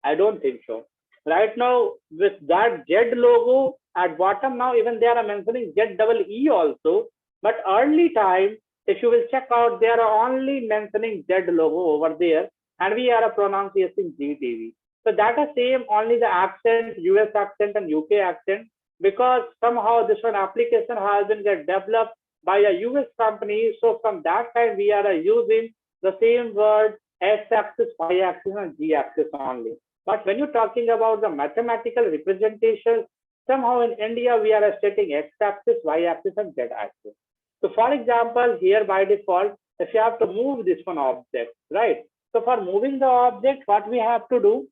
I don't think so. Right now, with that Z logo at bottom, now even they are mentioning ZEE also. But early time, if you will check out, they are only mentioning Z logo over there, and we are pronouncing ZTV. So that is same only the accent, US accent and UK accent, because somehow this one application has been get developed by a US company. So from that time, we are using the same word X axis, Y axis, and Z axis only. But when you're talking about the mathematical representation, somehow in India, we are stating X axis, Y axis, and Z axis. So for example, here by default, if you have to move this one object, right? So for moving the object, what we have to do,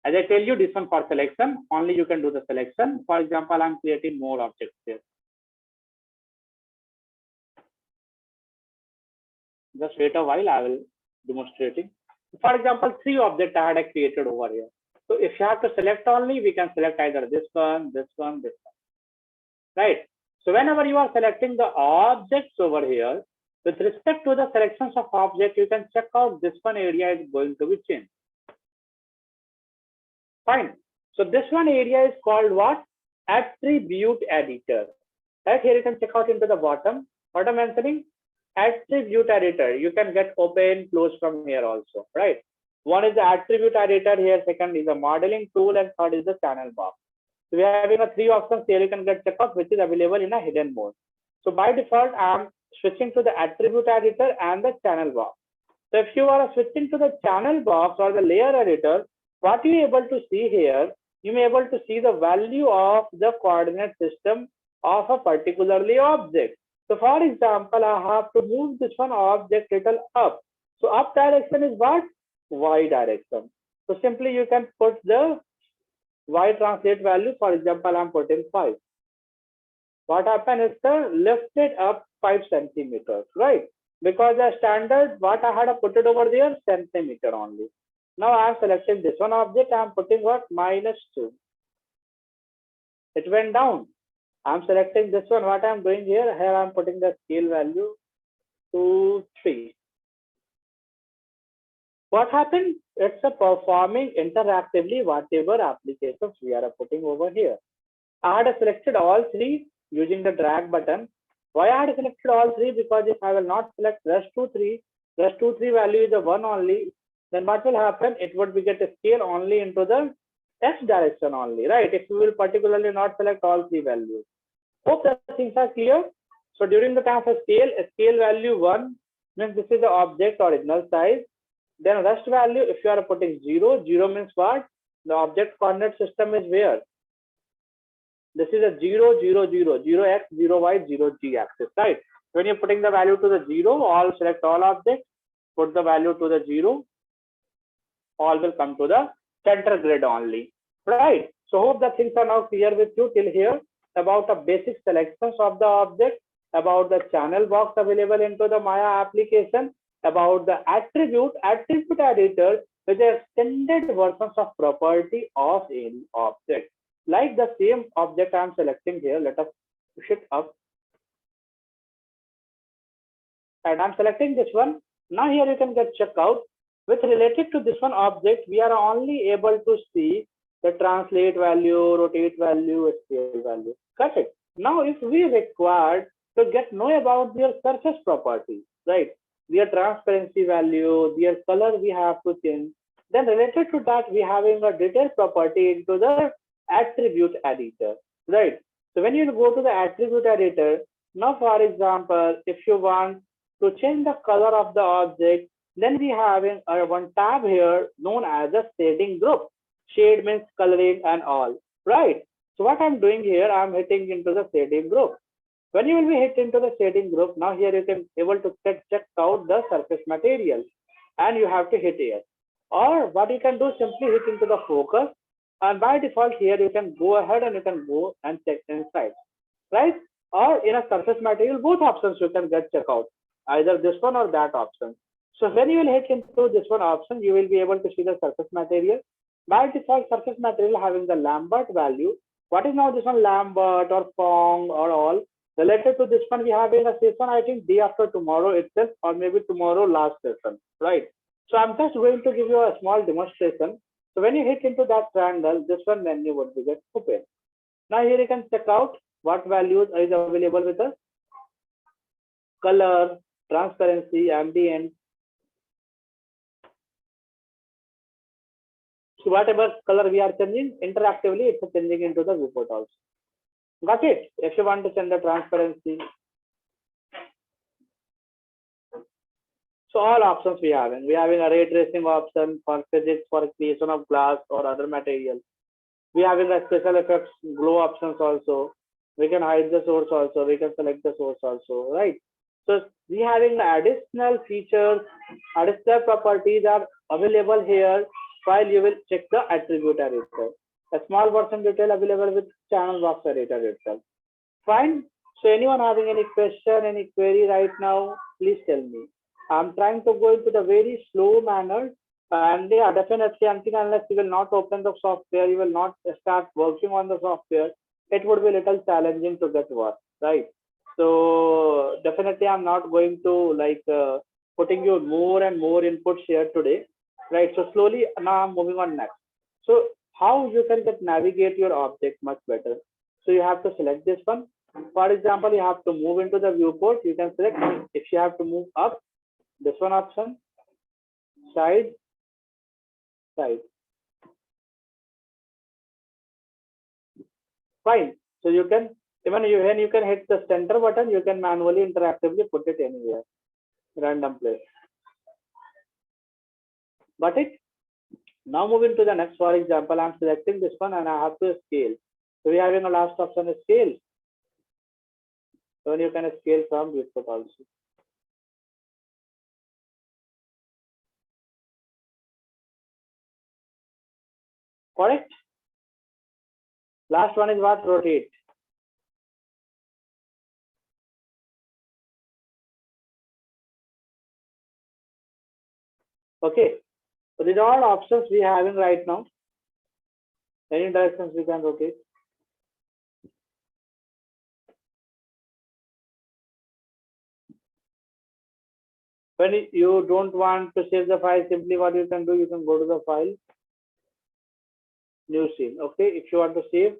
as I tell you, this one for selection, only you can do the selection. For example, I'm creating more objects here. Just wait a while, I will demonstrating. For example, 3 objects I had created over here. So if you have to select only, we can select either this one, this one, this one, right? So whenever you are selecting the objects over here, with respect to the selections of object, you can check out this one area is going to be changed. Fine. So this one area is called what? Attribute editor. Right here you can check out into the bottom. What I'm mentioning? Attribute editor. You can get open, close from here also, right? One is the attribute editor here, second is the modeling tool, and third is the channel box. So we are having a 3 options here. You can get check out which is available in a hidden mode. So by default, I'm switching to the attribute editor and the channel box. So if you are switching to the channel box or the layer editor, what you are able to see here, you may able to see the value of the coordinate system of a particularly object. So for example, I have to move this one object little up. So up direction is what? Y direction. So simply you can put the Y translate value. For example, I'm putting 5. What happened is the lifted up 5 centimeters, right? Because the standard, what I had put it over there, centimeter only. Now I'm selecting this one object, I'm putting what? -2. It went down. I'm selecting this one, what I'm doing here, I'm putting the scale value to 3. What happened? It's a performing interactively whatever applications we are putting over here. I had selected all 3 using the drag button. Why I had selected all 3? Because if I will not select +2, 3 value is the 1 only, then what will happen? It would be get a scale only into the x direction only, right? If you will particularly not select all three values. Hope the things are clear. So during the time of a scale value 1 means this is the object original size. Then rest value, if you are putting 0, 0 means what? The object coordinate system is where? This is a 0, 0, 0, 0x, 0y, 0g axis, right? When you're putting the value to the 0, all select all objects, put the value to the 0, all will come to the center grid only, right? So hope the things are now clear with you till here about the basic selections of the object, about the channel box available into the Maya application, about the attribute editor, which are extended versions of property of any object. Like the same object I'm selecting here, let us push it up. And I'm selecting this one. Now here you can get checkout. With related to this one object, we are only able to see the translate value, rotate value, scale value. Got it? Now, if we required to get know about their surface properties, right? Their transparency value, their color we have to change. Then related to that, we having a detailed property into the attribute editor, right? So when you go to the attribute editor, now for example, if you want to change the color of the object, then we having one tab here known as a shading group. Shade means coloring and all, right? So what I'm doing here, I'm hitting into the shading group. When you will be hit into the shading group, now here you can able to check out the surface material, and you have to hit here. Or what you can do, simply hit into the focus, and by default here you can go ahead and you can go and check inside, right? Or in a surface material, both options you can get check out, either this one or that option. So when you will hit into this one option, you will be able to see the surface material. By default, surface material having the Lambert value. What is now this one, Lambert or Phong or all? Related to this one, we have in a session, I think day after tomorrow itself, or maybe tomorrow last session, right? So I'm just going to give you a small demonstration. So when you hit into that triangle, this one menu would be get open. Now here you can check out what values is available with us. Color, transparency, ambient. So whatever color we are changing, interactively it's changing into the viewport also. Got it? If you want to change the transparency. So all options we have. We are having a ray tracing option for physics, for creation of glass or other materials. We are having a special effects glow options also. We can hide the source also. We can select the source also, right? So we having additional features, additional properties are available here while you will check the attribute editor. A small version detail available with channel box editor itself. Fine. So anyone having any question, any query right now, please tell me. I'm trying to go into the very slow manner, and yeah, definitely until unless you will not open the software, you will not start working on the software, it would be a little challenging to get work, right? So definitely I'm not going to like putting you more and more inputs here today, right? So slowly now I'm moving on next. So how you can get navigate your object much better. So you have to select this one. For example, you have to move into the viewport. You can select if you have to move up, this one option, side, side. Fine. So you can even when you can hit the center button, you can manually interactively put it anywhere, random place. Got it? Now moving to the next. For example, I'm selecting this one and I have to scale. So we are having a last option is scale. So you can scale from viewport also. Correct? Last one is what? Rotate. Okay. So these are all options we are having right now. Any directions we can rotate. When you don't want to save the file, simply what you can do, you can go to the file, new scene. Okay. If you want to save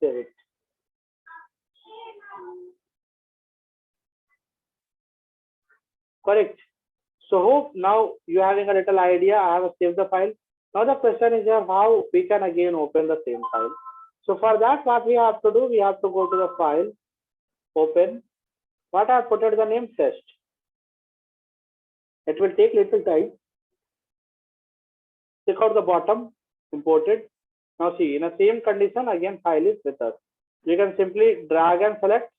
it. Correct. So hope now you having a little idea. I have saved the file. Now the question is here how we can again open the same file. So for that, what we have to do, we have to go to the file, open. What I have put it the name test. It will take little time. Check out the bottom, imported. Now see, in the same condition, again file is with us. You can simply drag and select.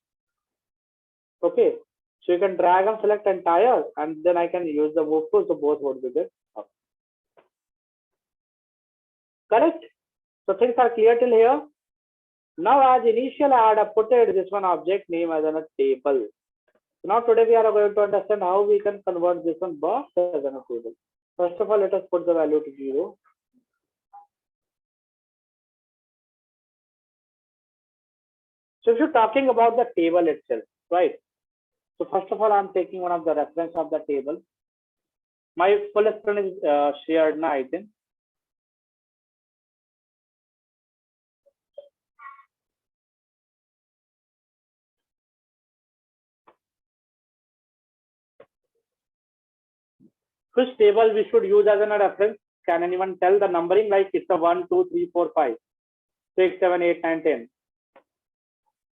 Okay, so you can drag and select entire, and then I can use the move tool, so both would be there. Correct? So things are clear till here. Now as initial I had put it this one object name as a table. So now today we are going to understand how we can convert this one box as a table. First of all, let us put the value to 0. So if you're talking about the table itself, right? So first of all, I'm taking one of the reference of the table. My full screen is shared now, I think. Which table we should use as a reference? Can anyone tell the numbering? Like it's a 1, 2, 3, 4, 5, 6, 7, 8, 9, 10.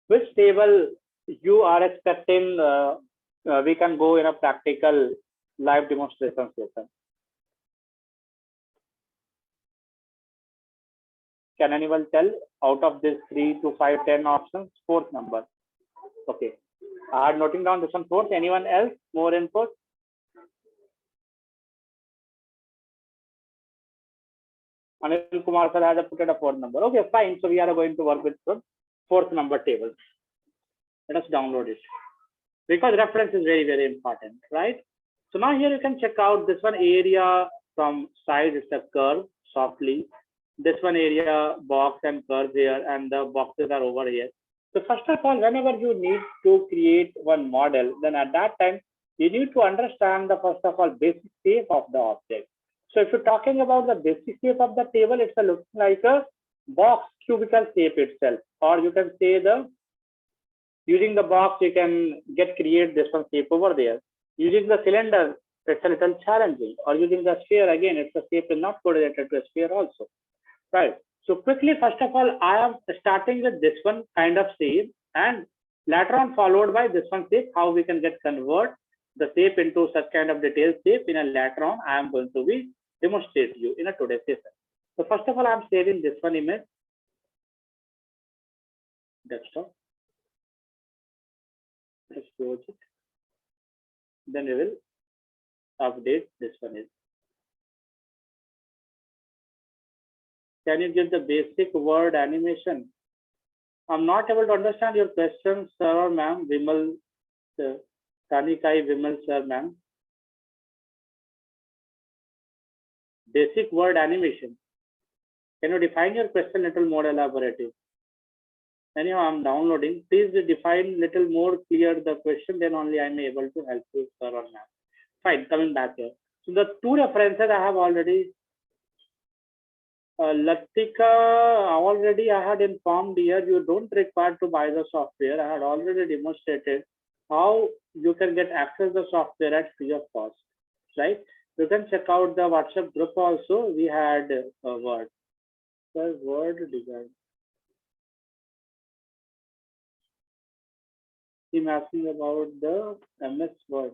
Which table you are expecting we can go in a practical live demonstration session? Can anyone tell out of this 3 to 5, 10 options, fourth number? Okay. I had noting down this one fourth. Anyone else? More input? Anil Kumar sir has put it a fourth number. Okay, fine. So we are going to work with the fourth number table. Let us download it because reference is very, very important, right? So now here you can check out this one area from side. It's a curve softly. This one area box and curve here, and the boxes are over here. So first of all, whenever you need to create one model, then at that time you need to understand the first of all basic shape of the object. So if you're talking about the basic shape of the table, it's a looking like a box cubical shape itself, or you can say the using the box you can create this one shape over there. Using the cylinder, it's a little challenging, or using the sphere again, it's a shape is not correlated to a sphere also. Right. So quickly, first of all, I am starting with this one kind of shape, and later on followed by this one shape, how we can convert the shape into such kind of detailed shape in a later on. I am going to be demonstrate you in a today's session. So first of all, I am saving this one image, desktop. Let's close it. Then we will update this one. Can you give the basic word animation? I'm not able to understand your question, sir or ma'am. Vimal, Kanikai Vimal, sir, ma'am. Basic word animation. Can you define your question a little more elaborative? Anyhow, I'm downloading. Please define little more clear the question, then only I'm able to help you, sir or ma'am. Fine, coming back here. So the two references I have already Latika, already I had informed here, you don't require to buy the software. I had already demonstrated how you can get access the software at free of cost, right? You can check out the WhatsApp group also. We had a Word. So Word design. I'm asking about the MS Word.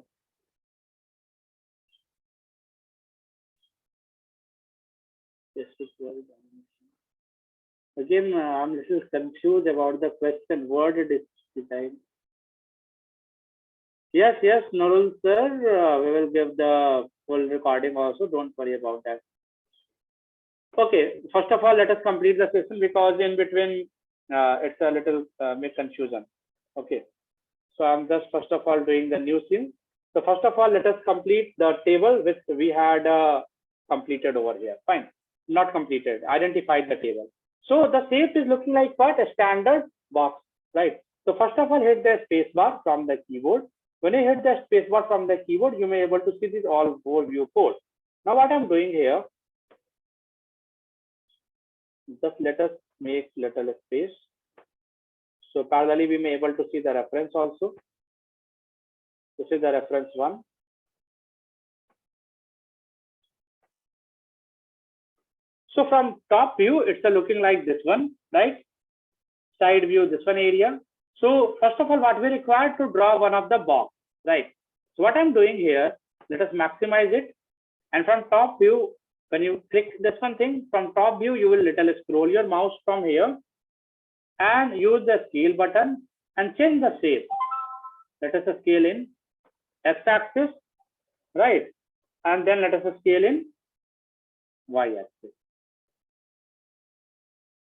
Again, I'm a little confused about the question. Word design. Yes, Nurul sir, we will give the full recording also. Don't worry about that. Okay, first of all, let us complete the session because in between it's a little make confusion. Okay, so I'm just first of all doing the new scene. So first of all, let us complete the table which we had completed over here. Fine, not completed, identified the table. So the shape is looking like what? A standard box, right? So first of all, hit the space bar from the keyboard. When you hit the space bar from the keyboard, you may able to see this all four viewports. Now what I'm doing here, just let us make little space. So parallelly, we may able to see the reference also. This is the reference one. So from top view, it's looking like this one, right? Side view, this one area. So first of all, what we require to draw one of the box, right? So what I'm doing here, let us maximize it. And from top view, when you click this one thing, from top view, you will little scroll your mouse from here and use the scale button and change the shape. Let us scale in x-axis, right? And then let us scale in y-axis.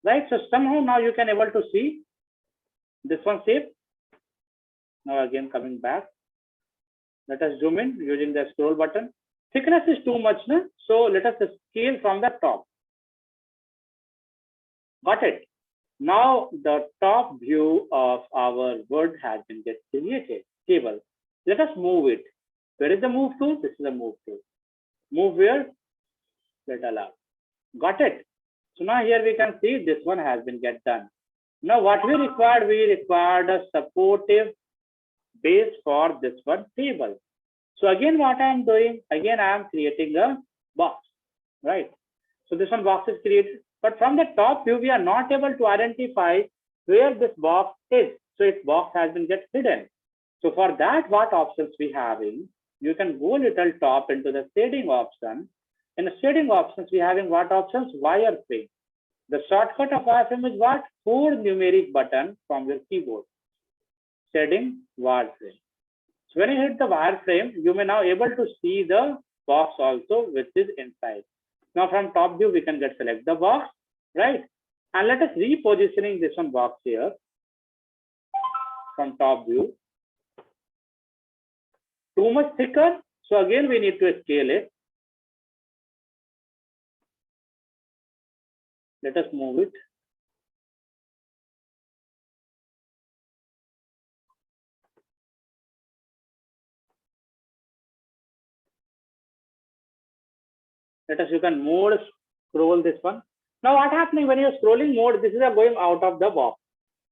Right, so somehow now you can able to see this one shape. Now again coming back, let us zoom in using the scroll button. Thickness is too much, na? So let us scale from the top. Got it? Now the top view of our word has been get created. Table. Let us move it. Where is the move tool? This is the move tool. Move where? Let allow. Got it? So now here we can see this one has been get done. Now what we required a supportive base for this one table. So again, what I am doing, again, I am creating a box, right? So this one box is created, but from the top view, we are not able to identify where this box is. So its box has been get hidden. So for that, what options we having? You can go little top into the shading option. In the shading options, we having what options? Wireframe. The shortcut of wireframe is what? 4 numeric button from your keyboard. Shading wireframe. So when you hit the wireframe, you may now able to see the box also which is inside. Now from top view, we can get select the box, right? And let us repositioning this one box here from top view. Too much thicker. So again, we need to scale it. Let us move it. Let us, you can mode scroll this one. Now what happening when you're scrolling mode, this is going out of the box,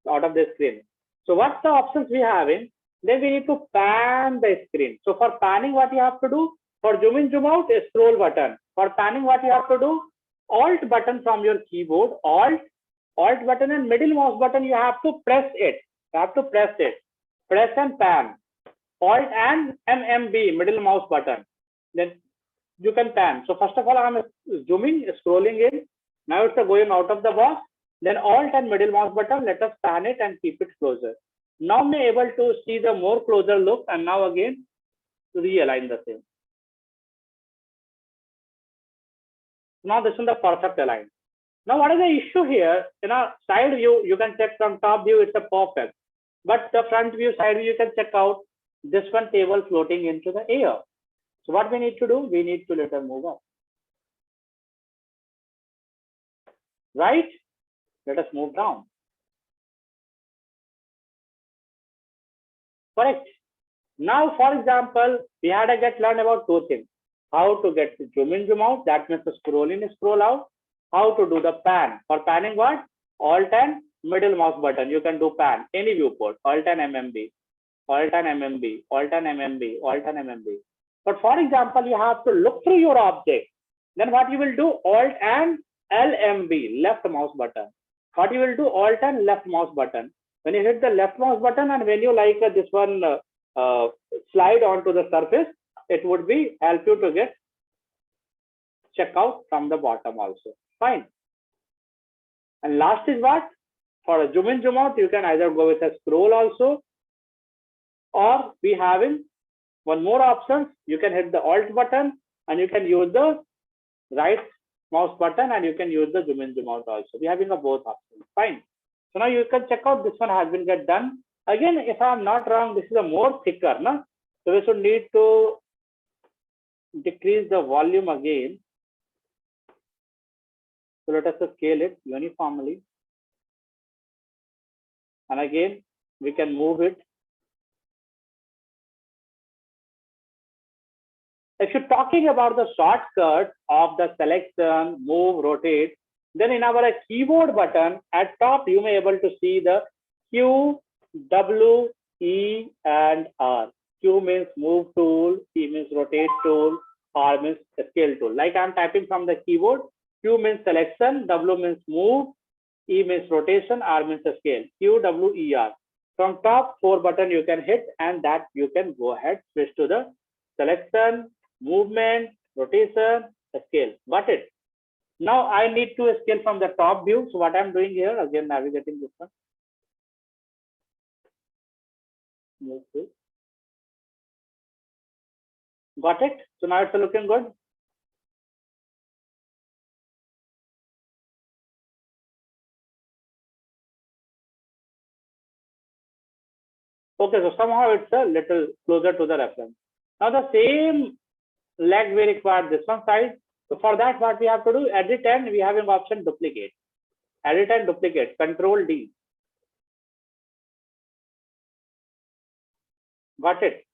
out of the screen. So what's the options we have in? Then we need to pan the screen. So for panning, what you have to do? For zoom in, zoom out, a scroll button. For panning, what you have to do? Alt button from your keyboard, alt button and middle mouse button, you have to press it. You have to press it. Press and pan. Alt and MMB, middle mouse button. Then you can pan. So first of all, I'm zooming, scrolling in. Now it's going out of the box. Then alt and middle mouse button, let us pan it and keep it closer. Now we're able to see the more closer look, and now again realign the same. Now this is the perfect align. Now what is the issue here? In a side view, you can check from top view, it's a perfect. But the front view, side view, you can check out this one table floating into the air. So what we need to do? We need to let it move up. Right? Let us move down. Correct. Now, for example, we had to get learned about 2 things. How to get zoom in, zoom out. That means the scroll in, scroll out. How to do the pan. For panning what? Alt and middle mouse button. You can do pan. Any viewport. Alt and MMB. Alt and MMB. Alt and MMB. Alt and MMB. But for example, you have to look through your object. Then what you will do? Alt and LMB. Left mouse button. What you will do? Alt and left mouse button. When you hit the left mouse button and when you like this one slide onto the surface, it would be help you to get check out from the bottom also. Fine. And last is what? For a zoom in, zoom out, you can either go with a scroll also, or we having one more option. You can hit the alt button and you can use the right mouse button and you can use the zoom in, zoom out also. We having a both options. Fine. So now you can check out this one has been get done. Again, if I'm not wrong, this is a more thicker, no? So we should need to decrease the volume again. So let us scale it uniformly. And again, we can move it. If you're talking about the shortcut of the selection, move, rotate, then in our keyboard button at top, you may able to see the Q, W, E, and R. Q means move tool, E means rotate tool, R means scale tool. Like I'm typing from the keyboard, Q means selection, W means move, E means rotation, R means scale. Q, W, E, R. From top 4 button you can hit, and that you can go ahead, switch to the selection, movement, rotation, scale. Got it? Now I need to scale from the top view. So what I'm doing here, again navigating this one. Okay. Got it? So now it's looking good. Okay, so somehow it's a little closer to the reference. Now the same leg we require this one side. So for that, what we have to do, edit, and we have an option duplicate. Edit and duplicate, Control D. Got it?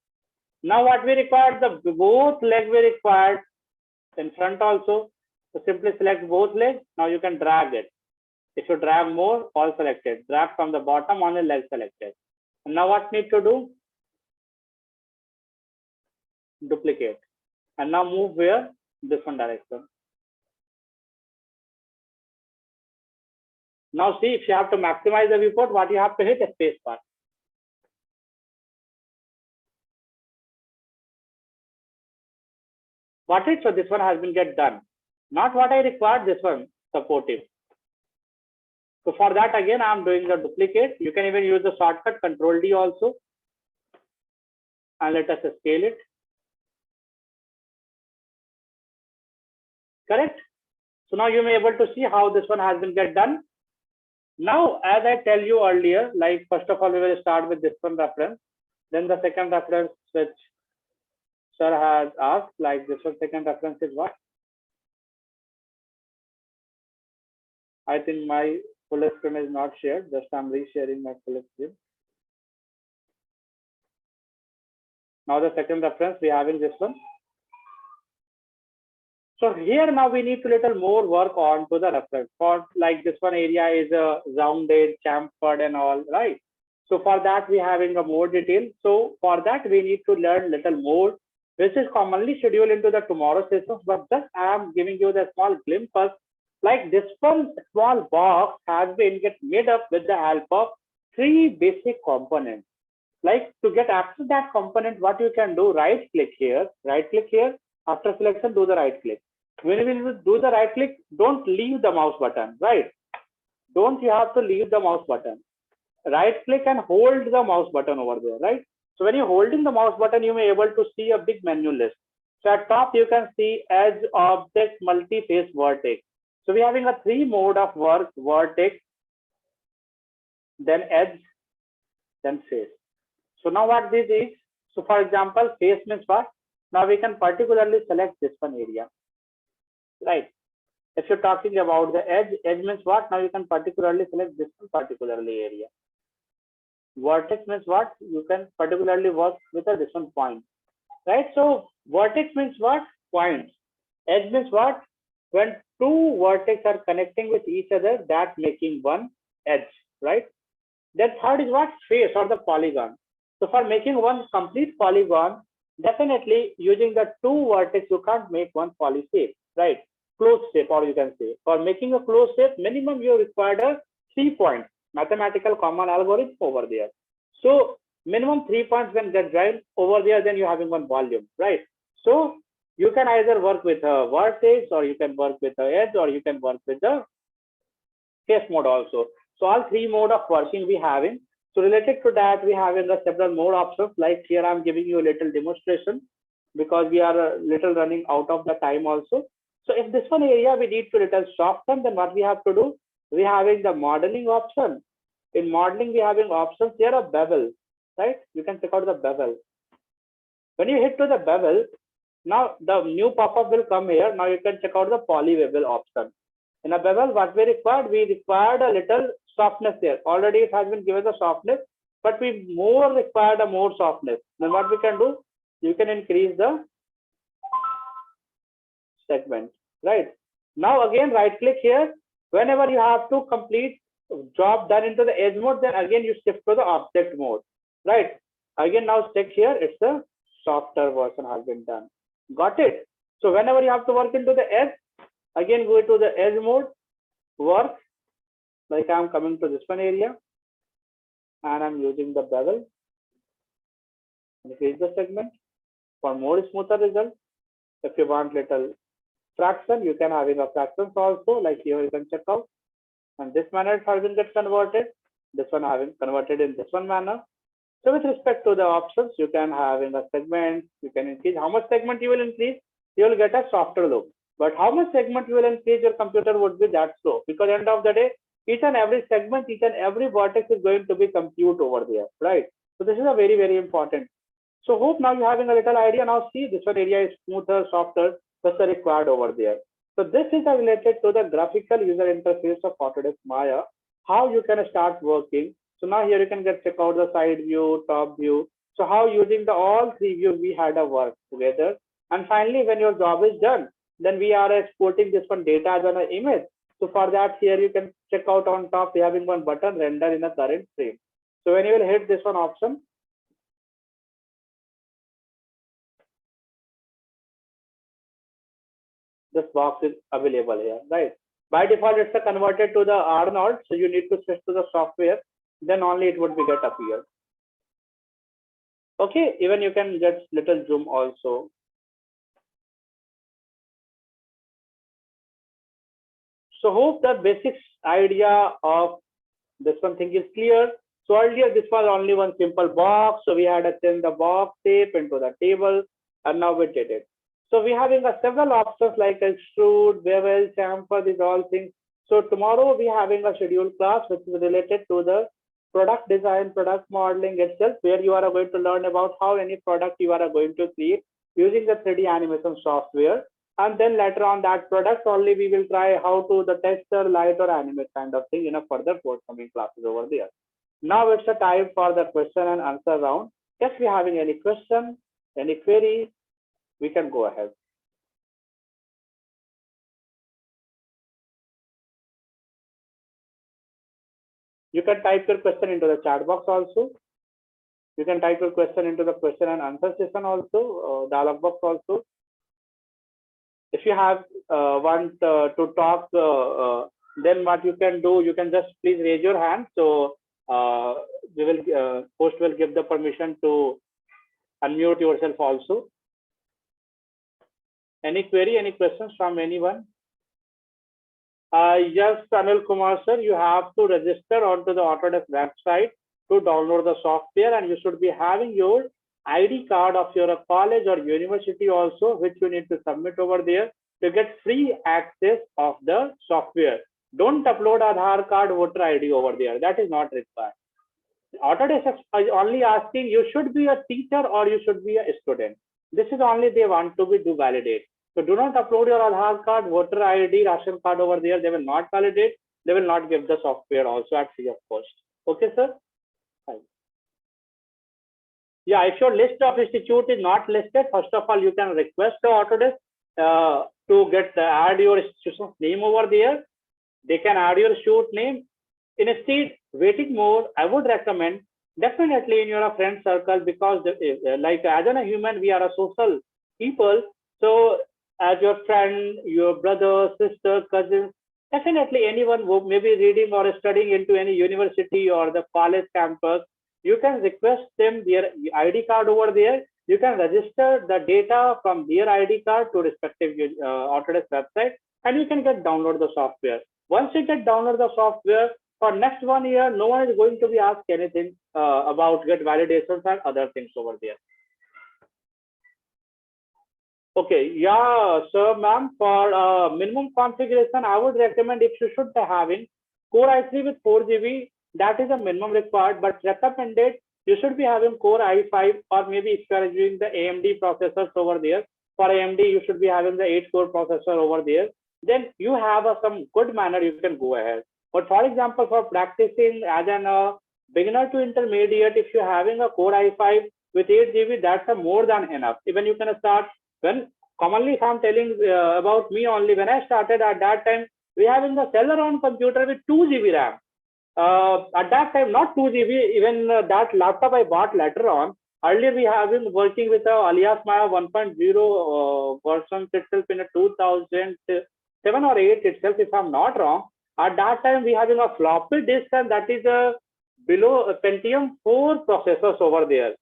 Now what we require, the both leg we required in front also. So simply select both legs. Now you can drag it. If you drag more, all selected. Drag from the bottom, only leg selected. And now what need to do? Duplicate. And now move where? This one direction. Now see, if you have to maximize the viewport, what you have to hit? A space bar. Got it? So this one has been get done. Not what I required, this one, supportive. So for that, again, I'm doing the duplicate. You can even use the shortcut Control D also. And let us scale it. Correct? So now you may be able to see how this one has been get done. Now, as I tell you earlier, like first of all, we will start with this one reference. Then the second reference which sir has asked, like this one second reference is what? I think my full screen is not shared. Just I'm resharing my full screen. Now the second reference we having this one. So here now we need to little more work on to the reference. For like this one area is rounded, chamfered and all, right? So for that we having a more detail. So for that we need to learn little more, which is commonly scheduled into the tomorrow sessions. But just I am giving you the small glimpse. Like this one small box has been get made up with the help of 3 basic components. Like to get access to that component, what you can do, right click here. After selection, do the right click. When you will do the right click, don't leave the mouse button, right? Don't you have to leave the mouse button. Right click and hold the mouse button over there, right? So when you're holding the mouse button, you may be able to see a big menu list. So at top, you can see edge, object, multi-face, vertex. So we're having a 3 mode of work, vertex, then edge, then face. So now what this is, so for example, face means what? Now we can particularly select this one area, right? If you're talking about the edge means what? Now you can particularly select this one particularly area. Vertex means what? You can particularly work with a different point, right? So vertex means what? Points. Edge means what? When 2 vertices are connecting with each other, that making one edge, right? Then third is what? Face or the polygon. So for making one complete polygon, definitely using the 2 vertices, you can't make one poly shape, right? Closed shape, or you can say, for making a closed shape, minimum you require a 3 points, mathematical common algorithm over there. So minimum 3 points when get joined over there, then you're having one volume, right? So you can either work with a vertex, or you can work with the edge, or you can work with the face mode also. So all 3 mode of working we having. So related to that, we have in the several more options. Like here, I'm giving you a little demonstration because we are a little running out of the time also. So if this one area we need to little soften, then what we have to do? We having the modeling option. In modeling, we having options here of bevel, right? You can check out the bevel. When you hit to the bevel, now the new pop-up will come here. Now you can check out the poly bevel option. In a bevel, what we required a little softness there. Already it has been given the softness, but we required a more softness. Then what we can do? You can increase the segment, right? Now again, right click here. Whenever you have to complete job done into the edge mode, then again you shift to the object mode, right? Again, now check here, it's a softer version has been done. Got it? So whenever you have to work into the edge, Again, go to the edge mode, work, like I'm coming to this one area, and I'm using the bevel. Increase the segment for more smoother result. If you want little fraction, you can having a fractions also, like here you can check out. And this manner it has been get converted. This one having converted in this one manner. So with respect to the options, you can having a segment, you can increase how much segment you will increase, you will get a softer look. But how much segment you will increase your computer would be that slow, because end of the day, each and every segment, each and every vertex is going to be compute over there, right? So this is a very, very important. So hope now you're having a little idea. Now see this one area is smoother, softer, that's required over there. So this is related to the graphical user interface of Autodesk Maya, how you can start working. So now here you can get check out the side view, top view. So how using the all three views we had a work together. And finally, when your job is done, then we are exporting this one data as an image. So for that, here you can check out on top, we having one button render in a current frame. So when you will hit this one option, this box is available here, right? By default, it's converted to the Arnold, so you need to switch to the software, then only it would be get appear. Okay, even you can get little zoom also. So hope the basic idea of this one thing is clear. So earlier this was only one simple box, so we had to change the box shape into the table, and now we did it. So we having several options like extrude, bevel, chamfer, these all things. So tomorrow we having a scheduled class which is related to the product design, product modeling itself, where you are going to learn about how any product you are going to create using the 3D animation software. And then later on that product only we will try how to the texture, light or animate kind of thing in a further forthcoming classes over there. Now it's a time for the question and answer round. If you having any question, any query, we can go ahead. You can type your question into the chat box also. You can type your question into the question and answer session also, dialog box also. If you have want to talk, then what you can do, you can just please raise your hand. So we will host will give the permission to unmute yourself also. Any query, any questions from anyone? Yes, Anil Kumar sir, you have to register onto the Autodesk website to download the software, and you should be having your ID card of your college or university also, which you need to submit over there to get free access of the software. Don't upload Aadhaar card, voter ID over there. That is not required. Autodesk is only asking you should be a teacher or you should be a student. This is only they want to be do validate. So do not upload your Aadhaar card, voter ID, ration card over there. They will not validate. They will not give the software also at free of cost. Okay, sir? Fine. Yeah, if your list of institute is not listed, first of all, you can request the Autodesk to get add your institution's name over there. They can add your shoot name. Instead, waiting more, I would recommend definitely in your friend circle, because like as a human, we are a social people. So as your friend, your brother, sister, cousin, definitely anyone who may be reading or studying into any university or the college campus, you can request them their ID card over there. You can register the data from their ID card to respective Autodesk website, and you can get download the software. Once you get download the software, for next 1 year, no one is going to be asked anything about get validations and other things over there. Okay, yeah, sir, ma'am, for minimum configuration, I would recommend if you should be having Core i3 with 4 GB, that is a minimum required, but recommended you should be having Core i5, or maybe if you are using the AMD processors over there. For AMD, you should be having the 8-core processor over there. Then you have some good manner, you can go ahead. But for example, for practicing as an beginner to intermediate, if you're having a Core i5 with 8 GB, that's more than enough. Even you can start, when commonly if I'm telling about me only, when I started at that time, we having the Celeron computer with 2 GB RAM. At that time, not 2 GB, even that laptop I bought later on. Earlier, we have been working with Alias Maya 1.0 version itself in 2000. 7 or 8 itself, if I'm not wrong. At that time, we having a floppy disk, and that is a below a Pentium 4 processors over there.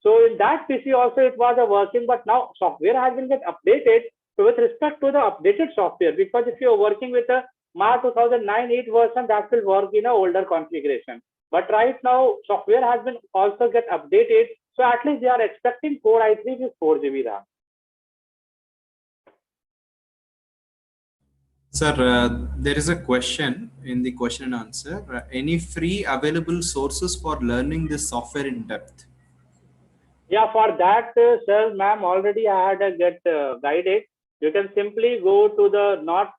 So in that PC also it was a working, but now software has been get updated. So with respect to the updated software, because if you're working with a March 2009 8 version, that will work in a older configuration. But right now software has been also get updated. So at least they are expecting Core i3 with 4 GB RAM. Sir, there is a question in the question and answer. Any free available sources for learning this software in depth? Yeah, for that, sir, ma'am, already I had a get guided. You can simply go to the not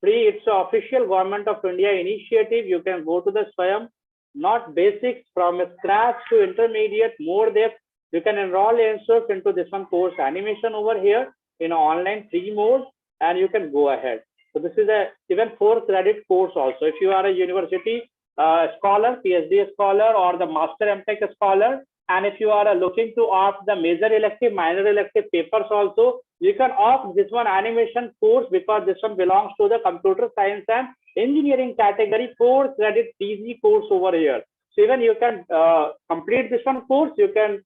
free, it's the official Government of India initiative. You can go to the SWAYAM, not basics from scratch to intermediate, more depth. You can enroll yourself into this one course animation over here in an online free mode, and you can go ahead. So this is a even 4 credit course also. If you are a university scholar, PhD scholar, or the Master MTech scholar, and if you are looking to opt the major elective, minor elective papers also, you can opt this one animation course, because this one belongs to the computer science and engineering category, 4 credit PG course over here. So even you can complete this one course, you can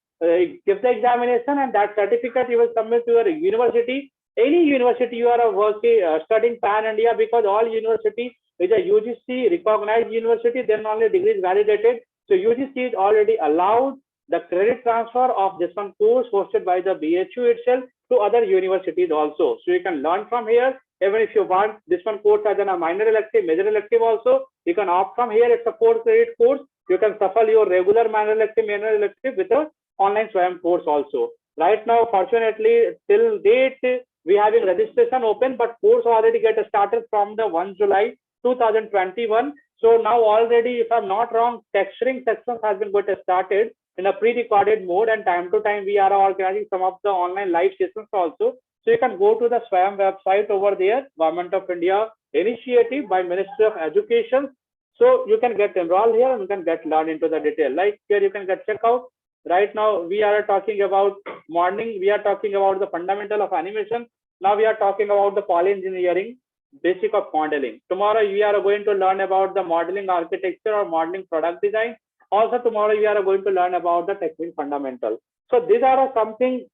give the examination, and that certificate you will submit to your university. Any university you are working, studying pan India, because all university is a UGC recognized university, then only degree is validated. So UGC is already allowed the credit transfer of this one course hosted by the BHU itself to other universities also. So you can learn from here. Even if you want this one course as a minor elective, major elective also, you can opt from here. It's a 4 credit course. You can shuffle your regular minor elective, major elective with a online SWAYAM course also. Right now, fortunately, till date, we having registration open, but course already get started from the 1 July 2021. So now already, if I'm not wrong, texturing sections has been got started in a pre-recorded mode, and time to time we are organizing some of the online live sessions also. So you can go to the SWAYAM website over there, Government of India initiative by Ministry of Education. So you can get enrolled here and you can get learn into the detail. Like here you can get check out. Right now we are talking about modeling. We are talking about the fundamental of animation. Now we are talking about the poly engineering, basic of modeling. Tomorrow we are going to learn about the modeling architecture or modeling product design. Also tomorrow we are going to learn about the technical fundamental. So these are something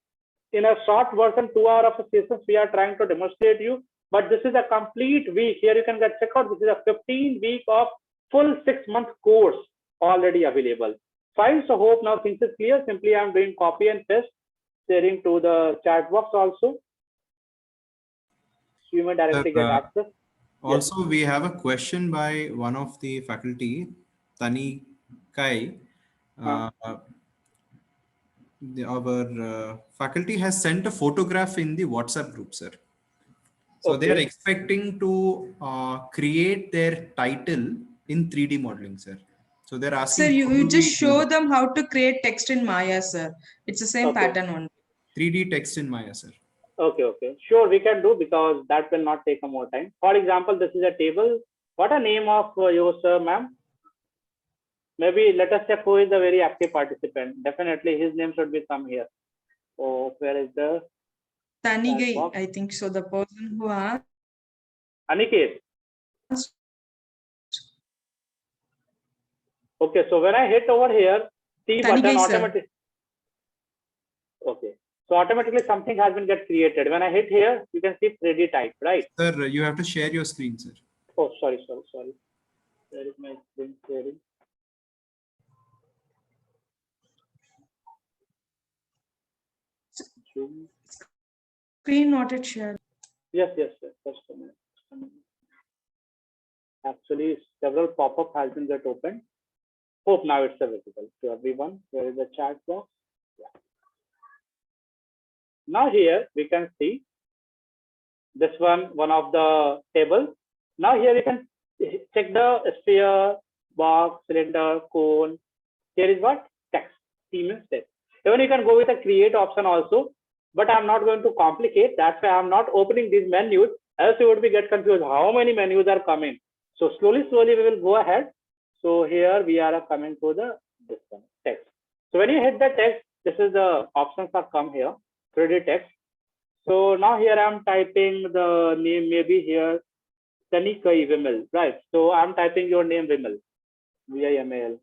in a short version, 2 hours of sessions we are trying to demonstrate you. But this is a complete week. Here you can get check out. This is a 15-week of full 6-month course already available. Fine. So hope now things is clear. Simply I'm doing copy and paste, sharing to the chat box also. So you may directly get access. Also, yes, we have a question by one of the faculty, Tani Kai. Our faculty has sent a photograph in the WhatsApp group, sir. So they are expecting to create their title in 3D modeling, sir. So they're asking. Sir, you just show them how to create text in Maya, sir. It's the same pattern only. 3D text in Maya, sir. Okay. Sure, we can do, because that will not take more time. For example, this is a table. What a name of yours, sir, ma'am? Maybe let us check who is the very active participant. Definitely his name should be some here. Oh, where is the Tanigai, I think so. The person who asked. Aniket. Okay, so when I hit over here, see button automatically. Okay, so automatically something has been get created. When I hit here, you can see 3D type, right? Sir, you have to share your screen, sir. Oh, sorry. Where is my screen sharing? Screen not yet shared. Yes. Just a minute. Actually, several pop-up has been get opened. Hope now it's visible to everyone. Where is the chat box? Yeah. Now here we can see this one of the tables. Now here you can check the sphere, box, cylinder, cone. Here is what? Text. T means text. Even you can go with a create option also, but I'm not going to complicate. That's why I'm not opening these menus, else you would be get confused how many menus are coming. So slowly we will go ahead. So here we are coming to this one, text. So when you hit the text, this is the options are come here, 3D text. So now here I'm typing the name, maybe here, Tanikai Vimal, right? So I'm typing your name, Vimal, Vimal.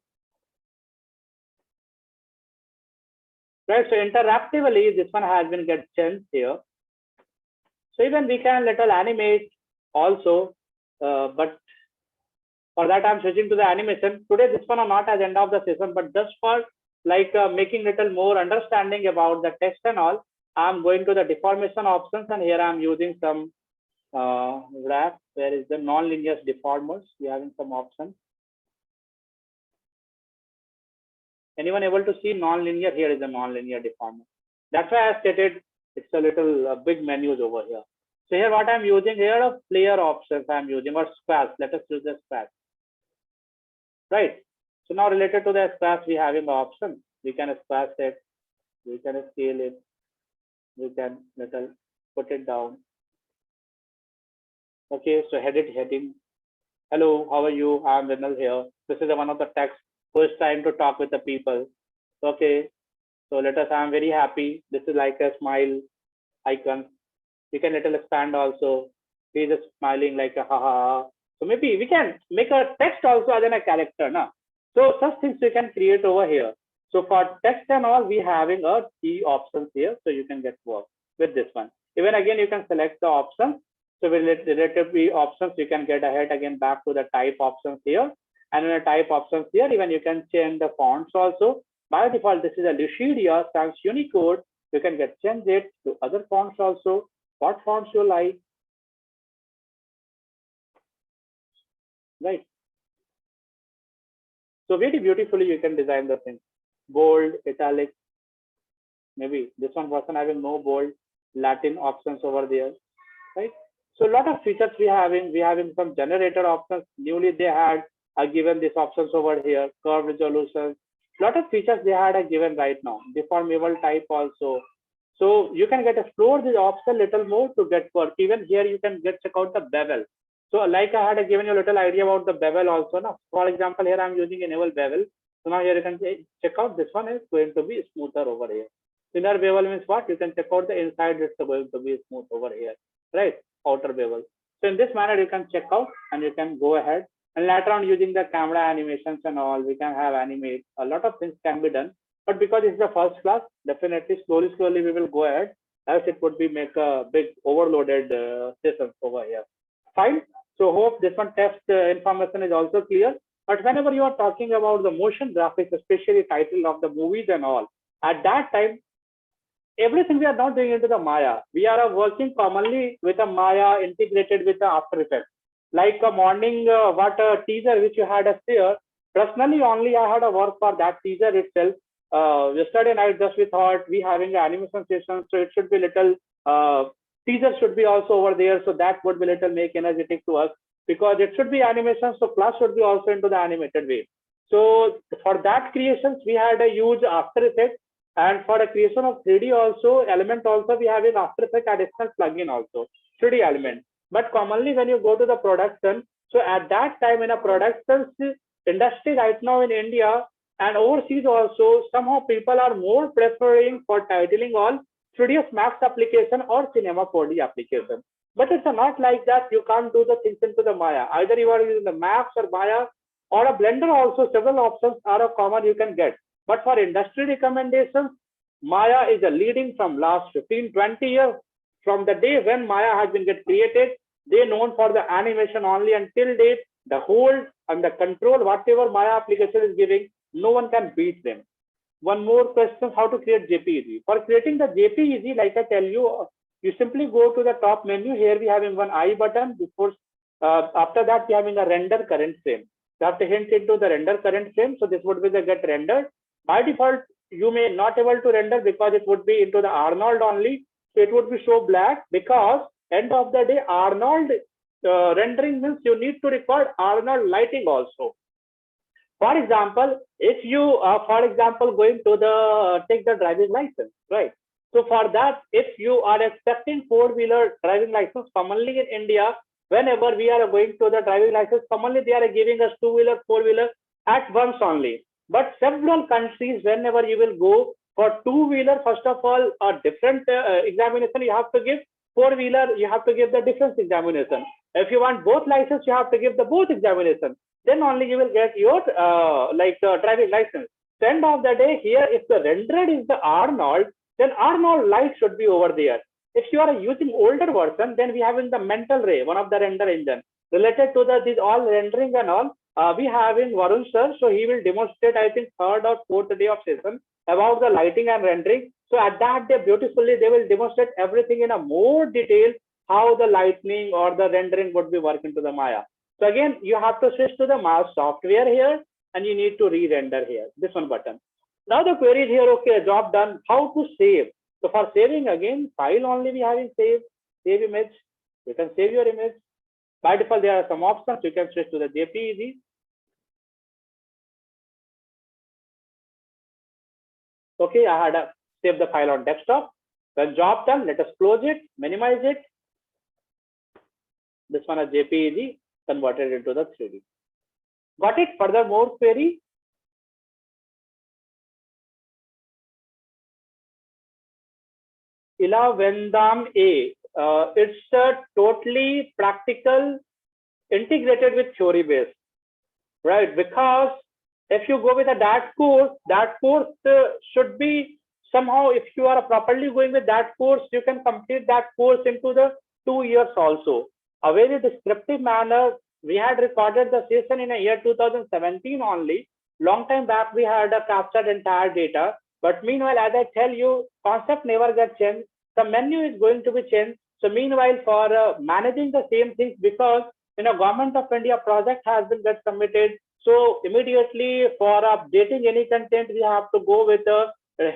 Right, so interactively, this one has been get changed here. So even we can little animate also, but for that I'm switching to the animation. Today this one are not as end of the session, but just for like making little more understanding about the text and all, I'm going to the deformation options, and here I'm using some graph. Where is the non-linear deformers? We having some options. Anyone able to see non-linear? Here is a non-linear deformer. That's why I stated it's a little big menus over here. So here what I'm using here of player options I'm using, or squares. Let us use the squares. Right. So now related to the squares, we having the option. We can squash it, we can scale it, we can little put it down. Okay, so heading. Hello, how are you? I'm Vinal here. This is one of the text who is trying to talk with the people. Okay, so let us, I'm very happy. This is like a smile icon. We can little expand also. He's just smiling like a ha ha ha. So maybe we can make a text also other than a character, na? So such things we can create over here. So for text and all, we having a key options here, so you can get work with this one. Even again, you can select the option. So with relative options, you can get ahead again back to the type options here. And in the type options here, even you can change the fonts also. By default, this is a Lucidia Sans Unicode. You can get change it to other fonts also. What fonts you like, right? So very beautifully you can design the thing. Bold, italic, maybe this one person having no bold, Latin options over there, right? So a lot of features we having some generator options. Newly they had given these options over here, curve resolution. Lot of features they had given right now. Deformable type also. So you can get explore this option little more to get work. Even here you can get check out the bevel. So like I had given you a little idea about the bevel also. Now, for example, here I'm using enable bevel. So now here you can check out this one is going to be smoother over here. Inner bevel means what? You can check out the inside it's going to be smooth over here, right? Outer bevel. So in this manner you can check out and you can go ahead. And later on using the camera animations and all, we can have animate. A lot of things can be done. But because it's the first class, definitely slowly we will go ahead, else it would be make a big overloaded session over here. Fine. So hope this one test information is also clear. But whenever you are talking about the motion graphics, especially title of the movies and all, at that time, everything we are not doing into the Maya. We are working commonly with a Maya integrated with the After Effects. Like a morning, what a teaser which you had us there. Personally, only I had a work for that teaser itself. Yesterday night, just we thought we having an animation session, so it should be little teaser should be also over there, so that would be little make energetic to us because it should be animation, so class should be also into the animated way. So for that creations, we had a huge After Effects, and for the creation of 3D also element also we have an After Effects additional plugin also 3D element. But commonly when you go to the production, so at that time in a production industry right now in India and overseas also, somehow people are more preferring for titling on 3ds Max application or Cinema 4D application. But it's not like that. You can't do the things into the Maya. Either you are using the Max or Maya or a Blender also. Several options are a common you can get. But for industry recommendations, Maya is a leading from last 15-20 years. From the day when Maya has been get created, they known for the animation only until date. The hold and the control, whatever Maya application is giving, no one can beat them. One more question, how to create JPEG. For creating the JPEG, like I tell you, you simply go to the top menu. Here we having one I button. Before, after that, we having a render current frame. You have to hint into the render current frame. So this would be the get rendered. By default, you may not able to render because it would be into the Arnold only. So it would be show black because end of the day, Arnold rendering means you need to record Arnold lighting also. For example, if you for example, going to the take the driving license, right? So for that, if you are expecting 4-wheeler driving license, commonly in India, whenever we are going to the driving license, commonly they are giving us 2-wheeler, 4-wheeler at once only. But several countries, whenever you will go For two-wheeler, first of all, a different examination you have to give. Four-wheeler, you have to give the difference examination. If you want both license, you have to give the both examination. Then only you will get your driving license. So end of the day, here, if the rendered is the Arnold, then Arnold light should be over there. If you are using older version, then we have in the Mental Ray, one of the render engine related to the these all rendering and all. We have in Varun sir, so he will demonstrate, I think, third or fourth day of session about the lighting and rendering. So at that day, beautifully, they will demonstrate everything in a more detail, how the lightning or the rendering would be working to the Maya. So again, you have to switch to the Maya software here, and you need to re-render here, this one button. Now the query is here, okay, job done. How to save? So for saving, again, file only we having save image. You can save your image. By default, there are some options. You can switch to the JPEG. Okay, I had save the file on desktop. When job done, let us close it, minimize it. This one is JPEG converted into the 3D. Got it? Furthermore, query. Ila Vendam A. It's totally practical, integrated with theory based, right? Because if you go with that course should be somehow, if you are properly going with that course, you can complete that course into the 2 years also. A very descriptive manner. We had recorded the session in a year 2017 only. Long time back, we had captured entire data. But meanwhile, as I tell you, concept never gets changed. The menu is going to be changed. So meanwhile, for managing the same things, because Government of India project has been get submitted. So immediately for updating any content, we have to go with the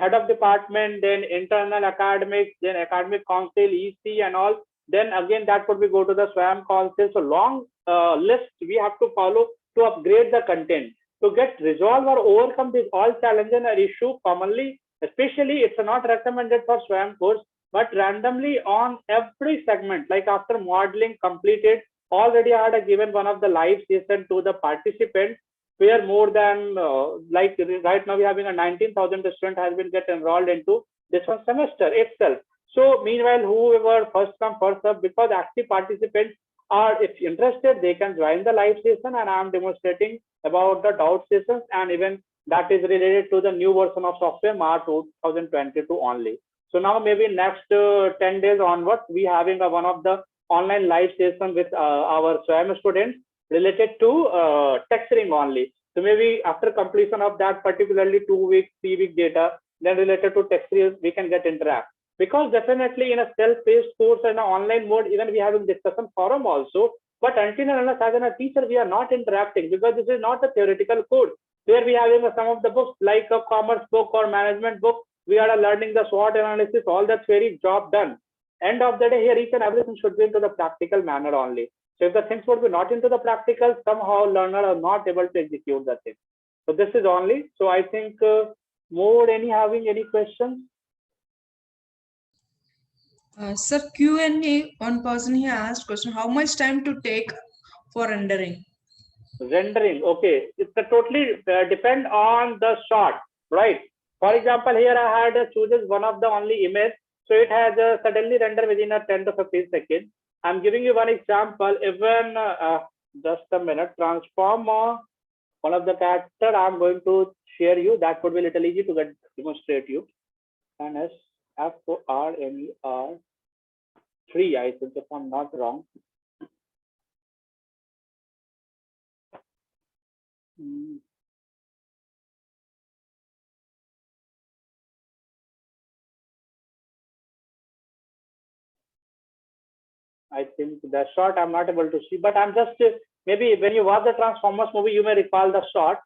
head of department, then internal academics, then academic council, EC and all. Then again, that could be go to the SWAM council. So long list we have to follow to upgrade the content. To get resolve or overcome these all challenges or issue commonly, especially it's not recommended for SWAM course, but randomly on every segment, like after modeling completed, already I had given one of the live session to the participants, where more than like right now we having a 19,000 student has been get enrolled into this one semester itself. So meanwhile, whoever first come first serve, because active participants are, if interested, they can join the live session, and I am demonstrating about the doubt sessions, and even that is related to the new version of software March 2022 only. So now maybe next 10 days onwards, we having one of the online live session with our SWAM students related to texturing only. So maybe after completion of that, particularly 2 week, 3 week data, then related to texturing, we can get interact. Because definitely in a self-paced course and an online mode, even we having discussion forum also, but until and unless as a teacher, we are not interacting, because this is not a theoretical course where we having some of the books like a commerce book or management book. We are learning the SWOT analysis, all that very job done. End of the day, here each and everything should be into the practical manner only. So if the things would be not into the practical, somehow learner are not able to execute the thing. So this is only. So I think more having any questions? Sir, Q&A, one person here asked question, how much time to take for rendering? Rendering, okay. It's totally depend on the shot, right? For example, here I had chooses one of the only image. So it has suddenly render within a 10 to 15 seconds. I'm giving you one example. Even just a minute, transform one of the character I'm going to share you. That would be a little easy to demonstrate you. And as FORMER 3, I think, if I'm not wrong. I think the shot I'm not able to see, but I'm just maybe when you watch the Transformers movie, you may recall the shot.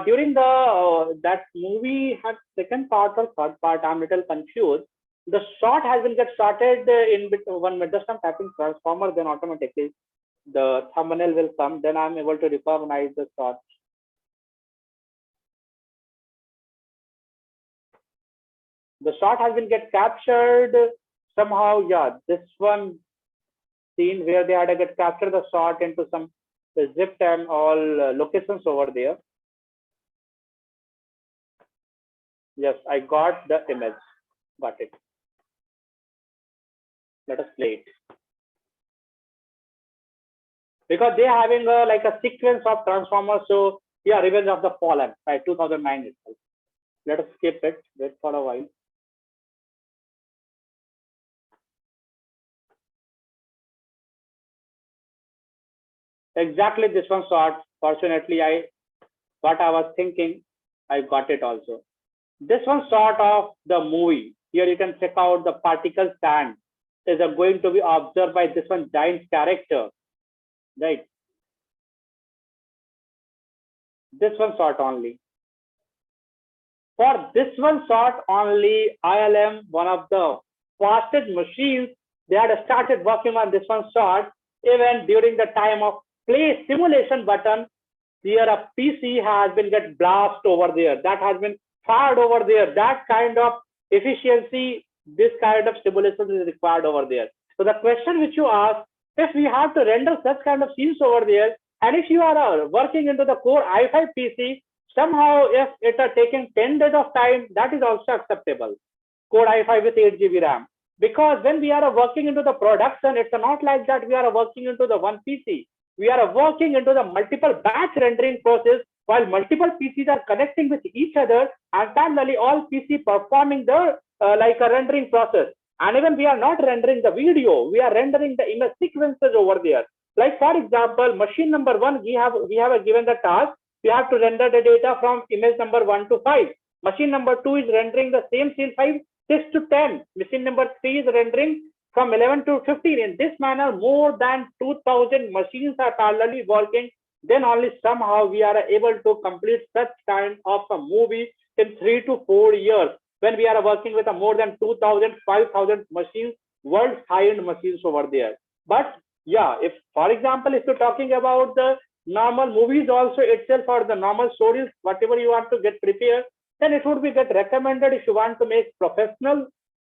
During the that movie had second part or third part, I'm a little confused. The shot has been get started in 1 minute. Just I'm typing Transformer, then automatically the thumbnail will come. Then I'm able to recognize the shot. The shot has been get captured somehow. Yeah, this one scene where they had to get capture the shot into some zipped and all locations over there. Yes, I got the image. Got it. Let us play it. Because they are having a like a sequence of Transformers. So yeah, Revenge of the Fallen, right? 2009 itself. Let us skip it. Wait for a while. Exactly this one shot. Fortunately, what I was thinking, I got it also. This one sort of the movie. Here you can check out the particle sand is going to be observed by this one giant character, right? This one shot only. For this one shot only, ILM, one of the fastest machines, they had started working on this one shot even during the time of play simulation button. Here a PC has been get blast over there. That has been fired over there. That kind of efficiency, this kind of simulation is required over there. So the question which you ask, if we have to render such kind of scenes over there, and if you are working into the Core i5 PC, somehow if it are taking 10 days of time, that is also acceptable. Core i5 with 8 GB RAM. Because when we are working into the production, it's not like that we are working into the one PC. We are working into the multiple batch rendering process while multiple PCs are connecting with each other and parallelly all PC performing the like a rendering process. And even we are not rendering the video, we are rendering the image sequences over there. Like for example, machine number 1, we have given the task. We have to render the data from image number 1 to 5. Machine number 2 is rendering the same scene 6 to 10. Machine number 3 is rendering from 11 to 15. In this manner, more than 2000 machines are parallelly working. Then only somehow we are able to complete such kind of a movie in 3 to 4 years. When we are working with a more than 2000, 5000 machines, world's high-end machines over there. But yeah, if for example, if you're talking about the normal movies also itself or the normal stories, whatever you want to get prepared, then it would be get recommended if you want to make professional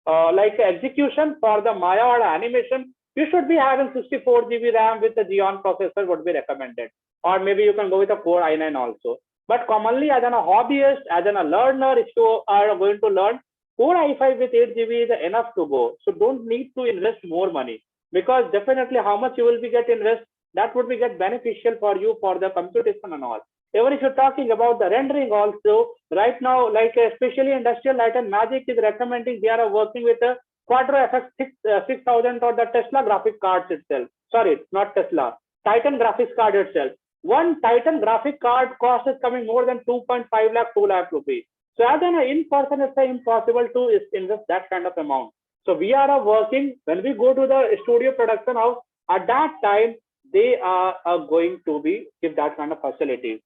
like execution for the Maya or animation, you should be having 64 GB RAM with the Xeon processor would be recommended. Or maybe you can go with a Core i9 also. But commonly as a hobbyist, as a learner, if you are going to learn, Core i5 with 8 GB is enough to go. So don't need to invest more money, because definitely how much you will be get invest, that would be get beneficial for you for the computation and all. Even if you're talking about the rendering also, right now, like especially Industrial Light and Magic is recommending, they are working with a Quadro FX 6000 or the Tesla graphic cards itself. Sorry, not Tesla, Titan graphics card itself. One Titan graphic card cost is coming more than 2.5 lakh, 2 lakh rupees. So as an in-person, it's impossible to invest that kind of amount. So we are working, when we go to the studio production house, at that time, they are going to be give that kind of facilities.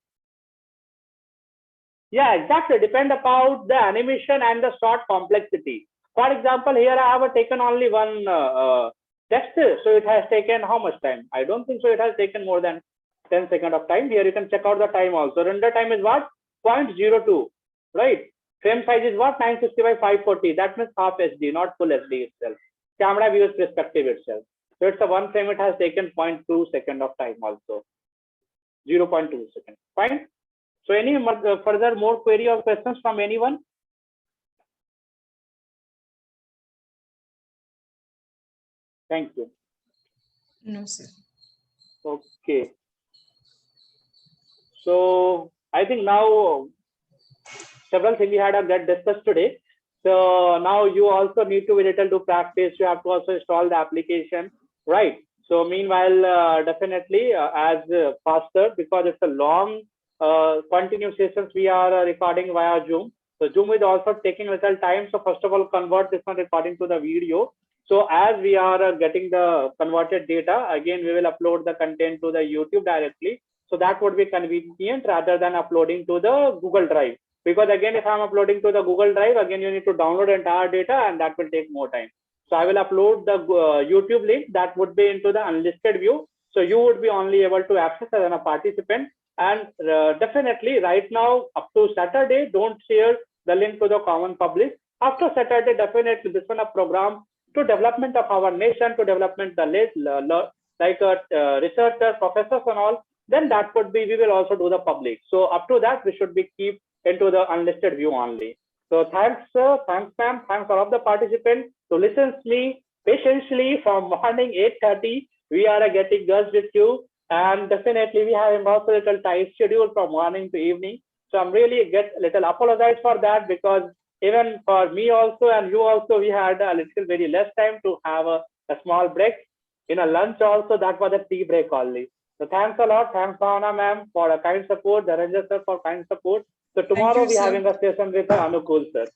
Yeah, exactly. Depend about the animation and the shot complexity. For example, here I have taken only one text, so it has taken how much time? I don't think so. It has taken more than 10 seconds of time. Here you can check out the time also. Render time is what? 0.02, right? Frame size is what? 960 by 540. That means half HD, not full HD itself. Camera views perspective itself. So it's a one frame. It has taken 0.2 second of time also. 0.2 seconds. Fine. So any further more query or questions from anyone? Thank you. No, sir. Okay. So I think now several things we had to get discussed today. So now you also need to be little to practice. You have to also install the application, right? So meanwhile, definitely as faster, because it's a long continuous sessions we are recording via Zoom. So Zoom is also taking little time. So first of all, convert this one recording to the video. So as we are getting the converted data, again, we will upload the content to the YouTube directly. So that would be convenient rather than uploading to the Google Drive. Because again, if I'm uploading to the Google Drive, again, you need to download entire data and that will take more time. So I will upload the YouTube link that would be into the unlisted view. So you would be only able to access as a participant. And definitely right now up to Saturday, don't share the link to the common public. After Saturday, definitely this one a program to development of our nation, to development the like researchers, professors and all, then that would be, we will also do the public. So up to that, we should be keep into the unlisted view only. So thanks, sir. Thanks, ma'am. Thanks all of the participants to listen to me patiently from morning 8:30. We are getting girls with you, and definitely we have also a little tight schedule from morning to evening. So I'm really get a little apologize for that, because even for me also and you also, we had a little very less time to have a small break. In a lunch also, that was a tea break only. So thanks a lot. Thanks, Bhavana ma'am, for a kind support. Dhananjay sir for kind support. So tomorrow you, we are sir. having a session with Anukul sir.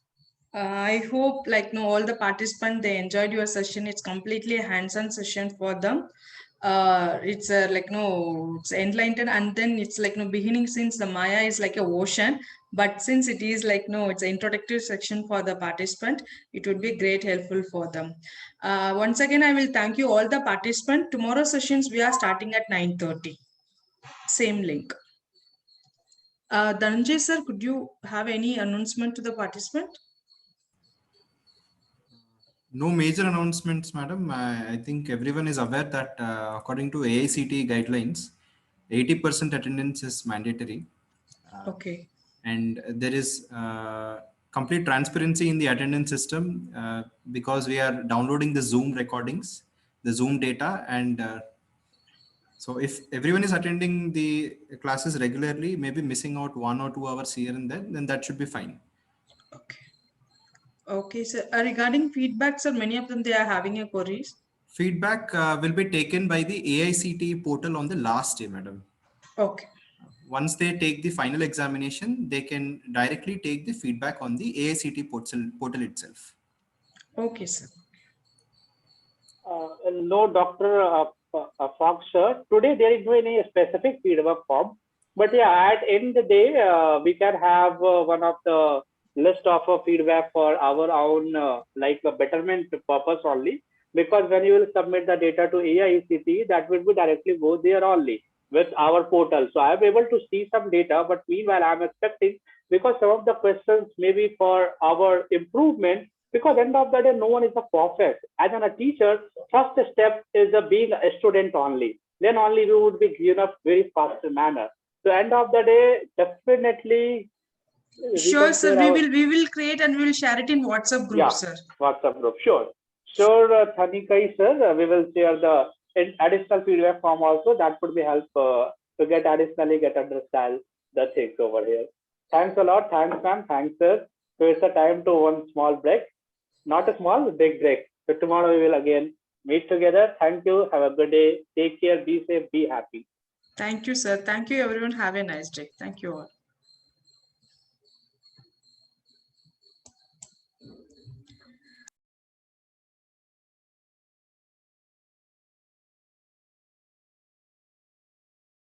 I hope like no all the participants they enjoyed your session. It's completely a hands-on session for them. It's like no it's enlightened, and then it's like no beginning, since the Maya is like a ocean, but since it is like no it's an introductory section for the participant, it would be great helpful for them. Once again, I will thank you all the participants. Tomorrow sessions we are starting at 9:30. Same link. Dhananjay sir, could you have any announcement to the participant? No major announcements, madam. I think everyone is aware that according to AICTE guidelines, 80% attendance is mandatory. Okay. And there is complete transparency in the attendance system because we are downloading the Zoom recordings, the Zoom data, and so if everyone is attending the classes regularly, maybe missing out 1 or 2 hours here and there, then that should be fine. Okay. Okay, so regarding feedback, sir, many of them they are having a queries. Feedback will be taken by the AICTE portal on the last day, madam. Okay. Once they take the final examination, they can directly take the feedback on the AICTE portal itself. Okay, sir. No, Dr. Fox, sir. Today there is no any specific feedback form, but yeah, at end of the day, we can have one of the list of feedback for our own like a betterment purpose only. Because when you will submit the data to AICTE, that will be directly go there only with our portal. So I am able to see some data, but meanwhile I'm expecting, because some of the questions may be for our improvement, because end of the day no one is a perfect. As a teacher, first step is being a student only, then only we would be given up very fast manner. So end of the day, definitely Sure, sir. share We our, will create and we will share it in WhatsApp group, yeah, sir. WhatsApp group, sure, Thanikai sir, we will share the additional feedback form also. That would be help to get additionally get understand the things over here. Thanks a lot. Thanks, ma'am. Thanks, sir. So it's a time to one small break. Not a small, big break. So tomorrow we will again meet together. Thank you. Have a good day. Take care. Be safe. Be happy. Thank you, sir. Thank you, everyone. Have a nice day. Thank you all.